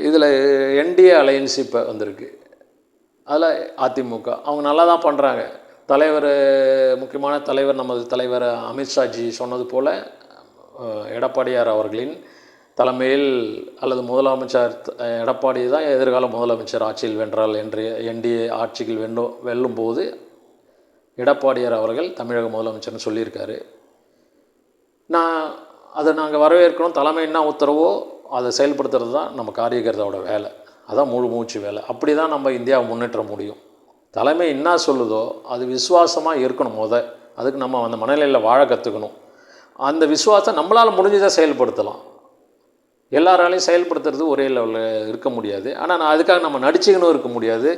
இதில் என்டிஏ அலையன்ஸ் இப்போ வந்திருக்கு. அதில் அதிமுக அவங்க நல்லா தான் பண்ணுறாங்க. தலைவர், முக்கியமான தலைவர், நமது தலைவர் அமித்ஷாஜி சொன்னது போல் எடப்பாடியார் அவர்களின் தலைமையில் அல்லது முதலமைச்சர் எடப்பாடி தான் எதிர்கால முதலமைச்சர் ஆட்சியில் வென்றால் என்று என்டிஏ ஆட்சியில் வெல்லும்போது எடப்பாடியார் அவர்கள் தமிழக முதலமைச்சர்னு சொல்லியிருக்காரு. அதை நாங்கள் வரவேற்கணும். தலைமை என்ன உத்தரவோ அதை செயல்படுத்துறது தான் நம்ம காரியகர்த்தாவோட வேலை. அதான் முழு மூச்சு வேலை. அப்படி தான் நம்ம இந்தியாவை முன்னேற்ற முடியும். தலைமை என்ன சொல்லுதோ அது விசுவாசமாக இருக்கணும். அதுக்கு நம்ம அந்த மனநிலையில் வாழ கற்றுக்கணும். அந்த விசுவாசம் நம்மளால் முடிஞ்சதை செயல்படுத்தலாம். எல்லாராலையும் செயல்படுத்துறது ஒரே லெவலில் இருக்க முடியாது. ஆனால் அதுக்காக நம்ம நடிச்சுக்கணும் இருக்க முடியாது,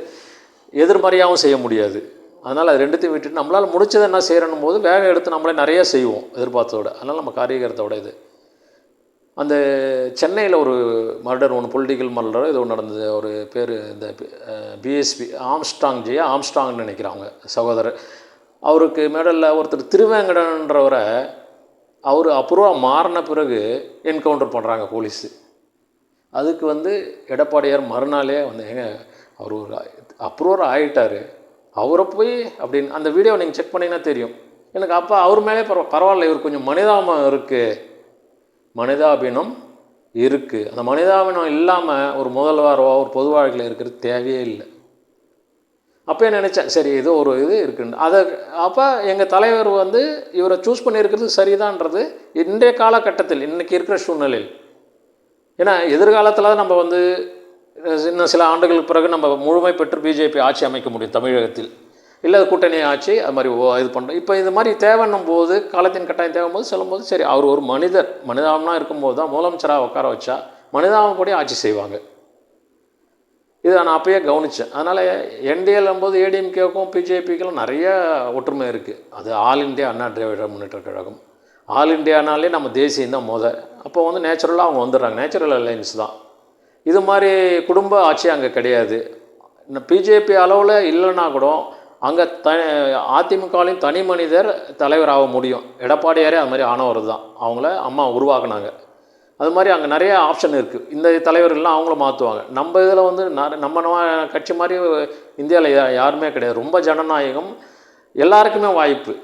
எதிர்மறையாகவும் செய்ய முடியாது. அதனால் அது ரெண்டுத்தையும் விட்டுட்டு நம்மளால் முடிச்சதை என்ன செய்யணும் போது வேகம் எடுத்து நம்மளே நிறைய செய்வோம் எதிர்பார்த்தோட. அதனால் நம்ம காரியகர்த்தோட இது அந்த சென்னையில் ஒரு மர்டர் ஒன்று, பொலிட்டிக்கல் மர்டர் இது ஒன்று நடந்தது. ஒரு பேர் இந்த பிஎஸ்பி ஆம்ஸ்ட்ராங்னு நினைக்கிறாங்க சகோதரர். அவருக்கு மேடலில் ஒருத்தர் திருவேங்கடன்றவரை அவர் அப்ரூவாக மாறின பிறகு என்கவுண்டர் பண்ணுறாங்க போலீஸு. அதுக்கு வந்து எடப்பாடியார் மறுநாளே வந்து அவர் ஒரு அப்ரூவர் ஆகிட்டார், அவரை போய் அப்படின்னு அந்த வீடியோவை நீங்கள் செக் பண்ணிங்கன்னா தெரியும். எனக்கு அப்போ அவர் மேலே பரவாயில்ல, இவர் கொஞ்சம் மனிதாபம் இருக்குது, மனிதாபினம் இருக்குது. அந்த மனிதாபினம் இல்லாமல் ஒரு முதல்வரோ ஒரு பொது வாழ்க்கையில் இருக்கிறது தேவையே இல்லை. அப்போயே நினச்சேன் சரி ஏதோ ஒரு இது இருக்குன்னு. அதை அப்போ எங்கள் தலைவர் வந்து இவரை சூஸ் பண்ணியிருக்கிறது சரிதான்றது இன்றைய காலகட்டத்தில் இன்றைக்கி இருக்கிற சூழ்நிலையில். ஏன்னா எதிர்காலத்தில் நம்ம வந்து இன்னும் சில ஆண்டுகளுக்கு பிறகு நம்ம முழுமை பெற்று பிஜேபி ஆட்சி அமைக்க முடியும் தமிழகத்தில். இல்லை கூட்டணி ஆட்சி அது மாதிரி இது பண்ணுறோம். இப்போ இது மாதிரி தேவைன்னும் போது காலத்தின் கட்டாயம் தேவைம்போது சொல்லும்போது சரி அவர் ஒரு மனிதாபம்னா இருக்கும்போது தான் முதலமைச்சராக உட்கார வச்சா மனிதாபப்படி ஆட்சி செய்வாங்க. இதை நான் அப்போயே கவனித்தேன். அதனால் என்டிஏலும்போது ஏடிஎம்கேவுக்கும் பிஜேபிக்கும் நிறைய ஒற்றுமை இருக்குது. அது all India Anna Dravida Munnetra Kazhagam. All இண்டியானாலே நம்ம தேசியம் தான் அப்போ வந்து நேச்சுரலாக அவங்க வந்துடுறாங்க. நேச்சுரல் அலையன்ஸ் தான். இது மாதிரி குடும்ப ஆட்சி அங்கே கிடையாது. பிஜேபி அளவில் இல்லைன்னா கூட அங்கே அதிமுகவிலையும் தனி மனிதர் தலைவராக முடியும். எடப்பாடியாரே அது மாதிரி ஆனவர் தான். அவங்கள அம்மா உருவாக்குனாங்க. அது மாதிரி அங்கே நிறைய ஆப்ஷன் இருக்குது. இந்த தலைவர்கள்லாம் அவங்கள மாற்றுவாங்க. நம்ம இதில் வந்து நம்ம கட்சி மாதிரி இந்தியாவில் யாருமே கிடையாது. ரொம்ப ஜனநாயகம், எல்லாருக்குமே வாய்ப்பு.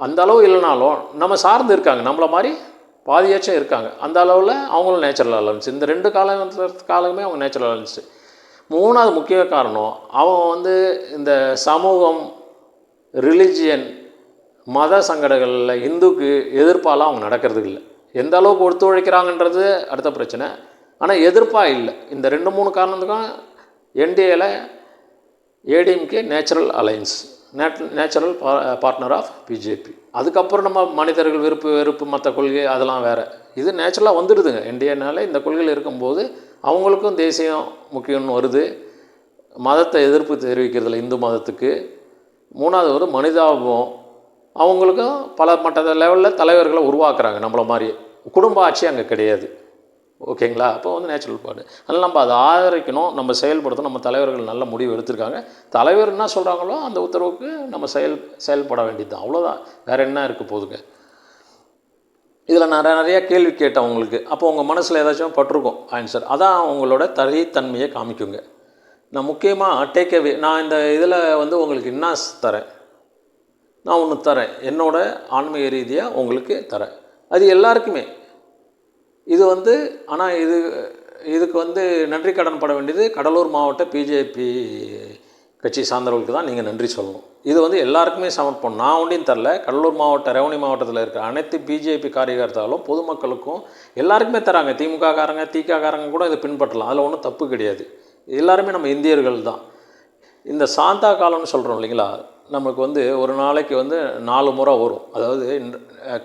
அந்த அளவு இல்லைனாலும் நம்ம சார்ந்து இருக்காங்க, நம்மளை மாதிரி பாதியாச்சும் இருக்காங்க. அந்த அளவில் அவங்களும் நேச்சுரல் அலையன்ஸ். இந்த 2 காலமே அவங்க நேச்சுரல் அலையன்ஸு. 3வது முக்கிய காரணம் அவங்க வந்து இந்த சமூகம், ரிலிஜியன், மத சங்கடங்களில் இந்துக்கு எதிர்ப்பாலாம் அவங்க நடக்கிறது இல்லை. எந்த அளவுக்கு ஒத்துழைக்கிறாங்கன்றது அடுத்த பிரச்சனை. ஆனால் எதிர்ப்பாக இல்லை. இந்த 2-3 காரணத்துக்கும் என்டிஏல ADMK natural alliance, natural partner of BJP. அதுக்கப்புறம் நம்ம மனிதர்கள் வெறுப்பு மற்ற கொள்கை அதெல்லாம் வேறு. இது நேச்சுரலாக வந்துடுதுங்க. என்டிஏனால இந்த கொள்கையில் இருக்கும்போது அவங்களுக்கும் தேசியம் முக்கியம்னு வருது. மதத்தை எதிர்ப்பு தெரிவிக்கிறதுல இந்து மதத்துக்கு. 3வது ஒரு மனிதாபம். அவங்களுக்கும் பல மற்ற லெவலில் தலைவர்களை உருவாக்குறாங்க. நம்மளை மாதிரி குடும்ப ஆட்சி அங்கே கிடையாது. ஓகேங்களா? அப்போ வந்து நேச்சுரல் பாடு. அதனால் நம்ம அதை ஆதரிக்கணும், நம்ம செயல்படுத்தணும். நம்ம தலைவர்கள் நல்ல முடிவு எடுத்திருக்காங்க. தலைவர் என்ன சொல்கிறாங்களோ அந்த உத்தரவுக்கு நம்ம செயல்பட வேண்டியது தான். அவ்வளோதான். வேறு என்ன இருக்க போகுதுங்க? இதில் நான் நிறையா கேள்வி கேட்டேன் உங்களுக்கு. அப்போ உங்கள் மனசில் ஏதாச்சும் பட்டிருக்கும் ஆன்சர். அதான் அவங்களோட தனித்தன்மையை காமிக்குங்க. நான் முக்கியமாக நான் இந்த இதில் வந்து உங்களுக்கு என்ன தரேன், நான் ஒன்று தரேன், என்னோடய ஆன்மீக ரீதியாக உங்களுக்கு தரேன். அது எல்லாருக்குமே இது வந்து. ஆனால் இதுக்கு வந்து நன்றி கடன் பட வேண்டியது கடலூர் மாவட்ட பிஜேபி கட்சி சார்ந்தவர்களுக்கு தான் நீங்கள் நன்றி சொல்லணும். இது வந்து எல்லாருக்குமே சமர்ப்பணம். நான் ஒன்றையும் தரல. கடலூர் மாவட்ட ரெவன்யூ மாவட்டத்தில் இருக்கிற அனைத்து பிஜேபி காரியகர்த்தாலும் பொதுமக்களுக்கும் எல்லாருக்குமே தராங்க. திமுக காரங்க திகாரங்க கூட இதை பின்பற்றலாம். அதில் ஒன்றும் தப்பு கிடையாது. எல்லாருமே நம்ம இந்தியர்கள் தான். இந்த சாந்தா காலம்னு சொல்கிறோம் இல்லைங்களா, நமக்கு வந்து ஒரு நாளைக்கு வந்து 4 முறை வரும். அதாவது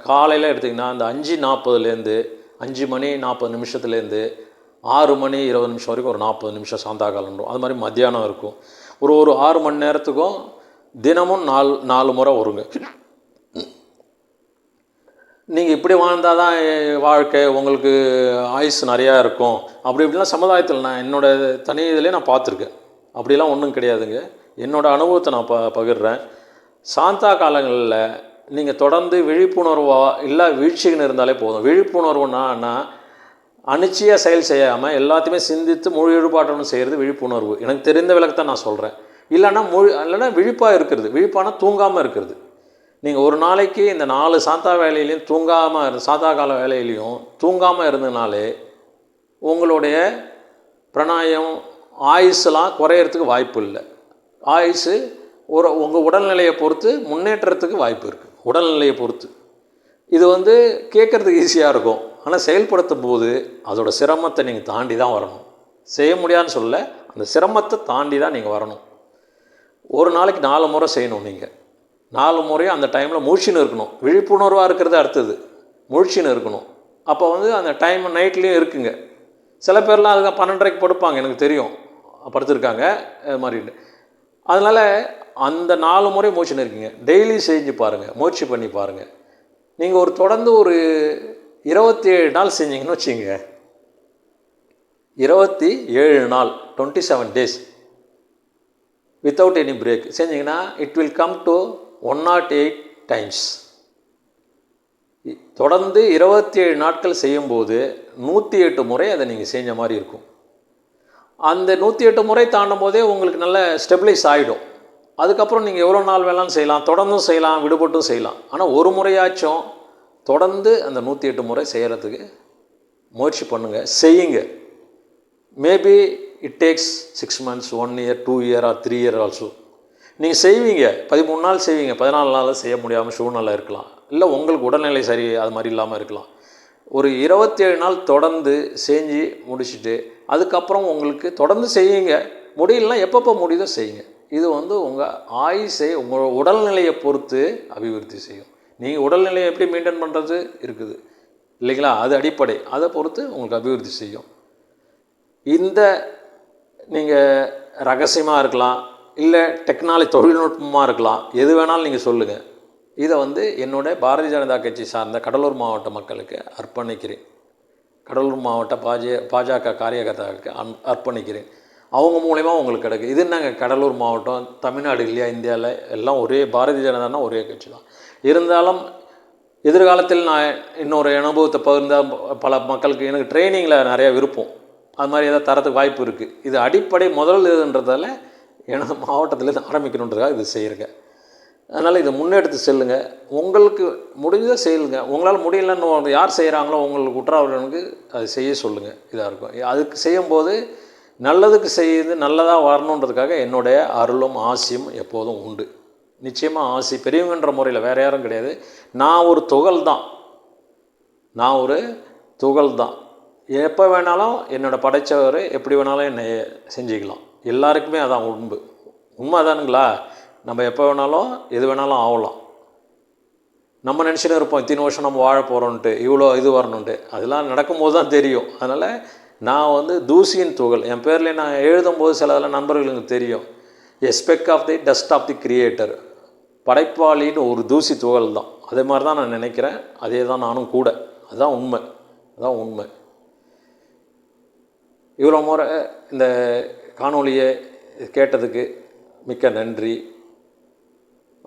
காலையில் எடுத்திங்கன்னா அந்த 5:40 5 மணி 40 நிமிஷத்துலேருந்து 6 மணி 20 நிமிஷம் வரைக்கும் ஒரு 40 நிமிஷம் சாந்தா காலம் வரும். அது மாதிரி மத்தியானம் இருக்கும். ஒரு 6 மணி நேரத்துக்கும் தினமும் 4 முறை வருங்க. நீங்கள் இப்படி வாழ்ந்தால் தான் வாழ்க்கை, உங்களுக்கு ஆயுசு நிறையா இருக்கும் அப்படி இப்படிலாம் சமுதாயத்தில் நான் என்னோடய தனி இதிலே நான் பார்த்துருக்கேன். அப்படிலாம் ஒன்றும் கிடையாதுங்க. என்னோடய அனுபவத்தை நான் பகிர்றேன். சாந்தா காலங்களில் நீங்கள் தொடர்ந்து விழிப்புணர்வாக இல்லை வீழ்ச்சின்னு இருந்தாலே போதும். விழிப்புணர்வுன்னா அனிச்சையாக செயல் செய்யாமல் எல்லாத்தையுமே சிந்தித்து முழு ஈடுபாட்டணும் செய்கிறது விழிப்புணர்வு. எனக்கு தெரிந்த விளக்கத்தை நான் சொல்கிறேன். இல்லைன்னா விழிப்பாக இருக்கிறது. விழிப்பான தூங்காமல் இருக்கிறது. நீங்கள் ஒரு நாளைக்கு இந்த 4 சாந்தா வேலையிலையும் சாந்தா கால வேலையிலையும் தூங்காமல் இருந்ததுனாலே உங்களுடைய பிராணாயம் ஆயுசெலாம் குறையிறதுக்கு வாய்ப்பு இல்லை. ஆயுசு உங்கள் உடல்நிலையை பொறுத்து முன்னேற்றத்துக்கு வாய்ப்பு இருக்குது. உடல்நிலையை பொறுத்து இது வந்து கேட்குறதுக்கு ஈஸியாக இருக்கும். ஆனால் செயல்படுத்தும் போது அதோட சிரமத்தை நீங்கள் தாண்டி தான் வரணும். செய்ய முடியாதுன்னு சொல்ல, அந்த சிரமத்தை தாண்டி தான் நீங்கள் வரணும். ஒரு நாளைக்கு 4 முறை செய்யணும். நீங்கள் 4 முறையும் அந்த டைமில் முழிச்சின்னு இருக்கணும். விழிப்புணர்வாக இருக்கிறது அடுத்தது முழிச்சின்னு இருக்கணும். அப்போ வந்து அந்த டைம் நைட்லேயும் இருக்குங்க. சில பேர்லாம் அதுதான் 12:30க்கு படுப்பாங்க, எனக்கு தெரியும், படுத்துருக்காங்க அது மாதிரின்னு. அதனால் அந்த 4 முறை முழிச்சின்னு இருக்கீங்க. டெய்லி செஞ்சு பாருங்கள், முயற்சி பண்ணி பாருங்கள். நீங்கள் தொடர்ந்து ஒரு 27 நாள் செஞ்சீங்கன்னு வச்சுங்க. 27 நாள் 27 days வித்தவுட் எனி பிரேக் செஞ்சிங்கன்னா it will come to 108 times. தொடர்ந்து 27 நாட்கள் செய்யும்போது 108 முறை அதை நீங்கள் செஞ்ச மாதிரி இருக்கும். அந்த 108 முறை தாண்டும் போதே உங்களுக்கு நல்ல ஸ்டெபிளைஸ் ஆகிடும். அதுக்கப்புறம் நீங்கள் எவ்வளோ நாள் வேணாலும் செய்யலாம், தொடர்ந்தும் செய்யலாம், விடுபட்டும் செய்யலாம். ஆனால் ஒரு முறையாச்சும் தொடர்ந்து அந்த 108 முறை செய்கிறதுக்கு முயற்சி பண்ணுங்கள், செய்யுங்க. Maybe it takes 6 months, 1 year, 2 year or 3 year also. நீங்கள் செய்வீங்க, 13 நாள் செய்வீங்க, 14 நாள் செய்ய முடியாமல் சூழ்நிலை இருக்கலாம், இல்லை உங்களுக்கு உடல்நிலை சரி அது மாதிரி இல்லாமல் இருக்கலாம். ஒரு 27 நாள் தொடர்ந்து செஞ்சு முடிச்சுட்டு அதுக்கப்புறம் உங்களுக்கு தொடர்ந்து செய்யுங்க. முடியலனா எப்பப்போ முடியுதோ செய்யுங்க. இது உங்கள் ஆயுசை உங்கள் உடல்நிலையை பொறுத்து அபிவிருத்தி செய்யும். நீங்கள் உடல்நிலையை எப்படி மெயின்டைன் பண்ணுறது இருக்குது இல்லைங்களா, அது அடிப்படை. அதை பொறுத்து உங்களுக்கு அபிவிருத்தி செய்யும். இந்த நீங்கள் ரகசியமாக இருக்கலாம், இல்லை டெக்னாலஜி தொழில்நுட்பமாக இருக்கலாம், எது வேணாலும் நீங்கள் சொல்லுங்கள். இதை என்னோடய பாரதிய ஜனதா கட்சி சார்ந்த கடலூர் மாவட்ட மக்களுக்கு அர்ப்பணிக்கிறேன். கடலூர் மாவட்ட பாஜக காரியகர்த்தாவுக்கு அர்ப்பணிக்கிறேன். அவங்க மூலயமா உங்களுக்கு கிடைக்கும். இது என்னங்க கடலூர் மாவட்டம், தமிழ்நாடு இல்லையா, இந்தியாவில் எல்லாம் ஒரே பாரதிய ஜனதானா ஒரே கட்சி தான். இருந்தாலும் எதிர்காலத்தில் நான் இன்னொரு அனுபவத்தை பகிர்ந்தால் பல மக்களுக்கு எனக்கு ட்ரைனிங்கில் நிறைய விருப்பம், அது மாதிரி ஏதாவது தரத்துக்கு வாய்ப்பு இருக்குது. இது அடிப்படை முதல் இதுன்றதால எனது மாவட்டத்திலேருந்து ஆரம்பிக்கணுன்றதுக்காக இது செய்கிறேங்க. அதனால் இதை முன்னெடுத்து செல்லுங்கள். உங்களுக்கு முடிஞ்சதை செய்யுங்க. உங்களால் முடியலன்னு யார் செய்கிறாங்களோ உங்களுக்கு உற்றார்களுக்கு அது செய்ய சொல்லுங்கள். இதாக இருக்கும். அதுக்கு செய்யும்போது நல்லதுக்கு செய்து நல்லதாக வரணுன்றதுக்காக என்னுடைய அருளும் ஆசியும் எப்போதும் உண்டு. நிச்சயமாக ஆசி பெரியவங்கன்ற முறையில் வேறு யாரும் கிடையாது. நான் ஒரு துகள் தான். எப்போ வேணாலும் என்னோடய படைத்தவர் எப்படி வேணாலும் என்னை செஞ்சுக்கலாம். எல்லாருக்குமே அதான் உண்மை தானுங்களா. நம்ம எப்போ வேணாலும் எது வேணாலும் ஆகலாம். நம்ம நினச்சின்னு இருப்போம் இத்தனை வருஷம் நம்ம வாழ போகிறோன்ட்டு, இவ்வளோ இது வரணுன்ட்டு. அதெல்லாம் நடக்கும்போது தான் தெரியும். அதனால் நான் தூசியின் துகள். என் பேரில் நான் எழுதும்போது சிலதெல்லாம் நண்பர்களுக்கு தெரியும். A speck of the dust of the creator. படைப்பாளின்னு ஒரு தூசி துகள் தான். அதே மாதிரி தான் நான் நினைக்கிறேன். அதே தான் நானும் கூட. அதுதான் உண்மை. இவ்வளோ முறை இந்த காணொளியை கேட்டதுக்கு மிக்க நன்றி.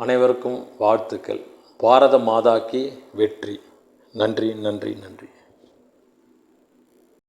அனைவருக்கும் வாழ்த்துக்கள். பாரத மாதா கி வெற்றி. நன்றி.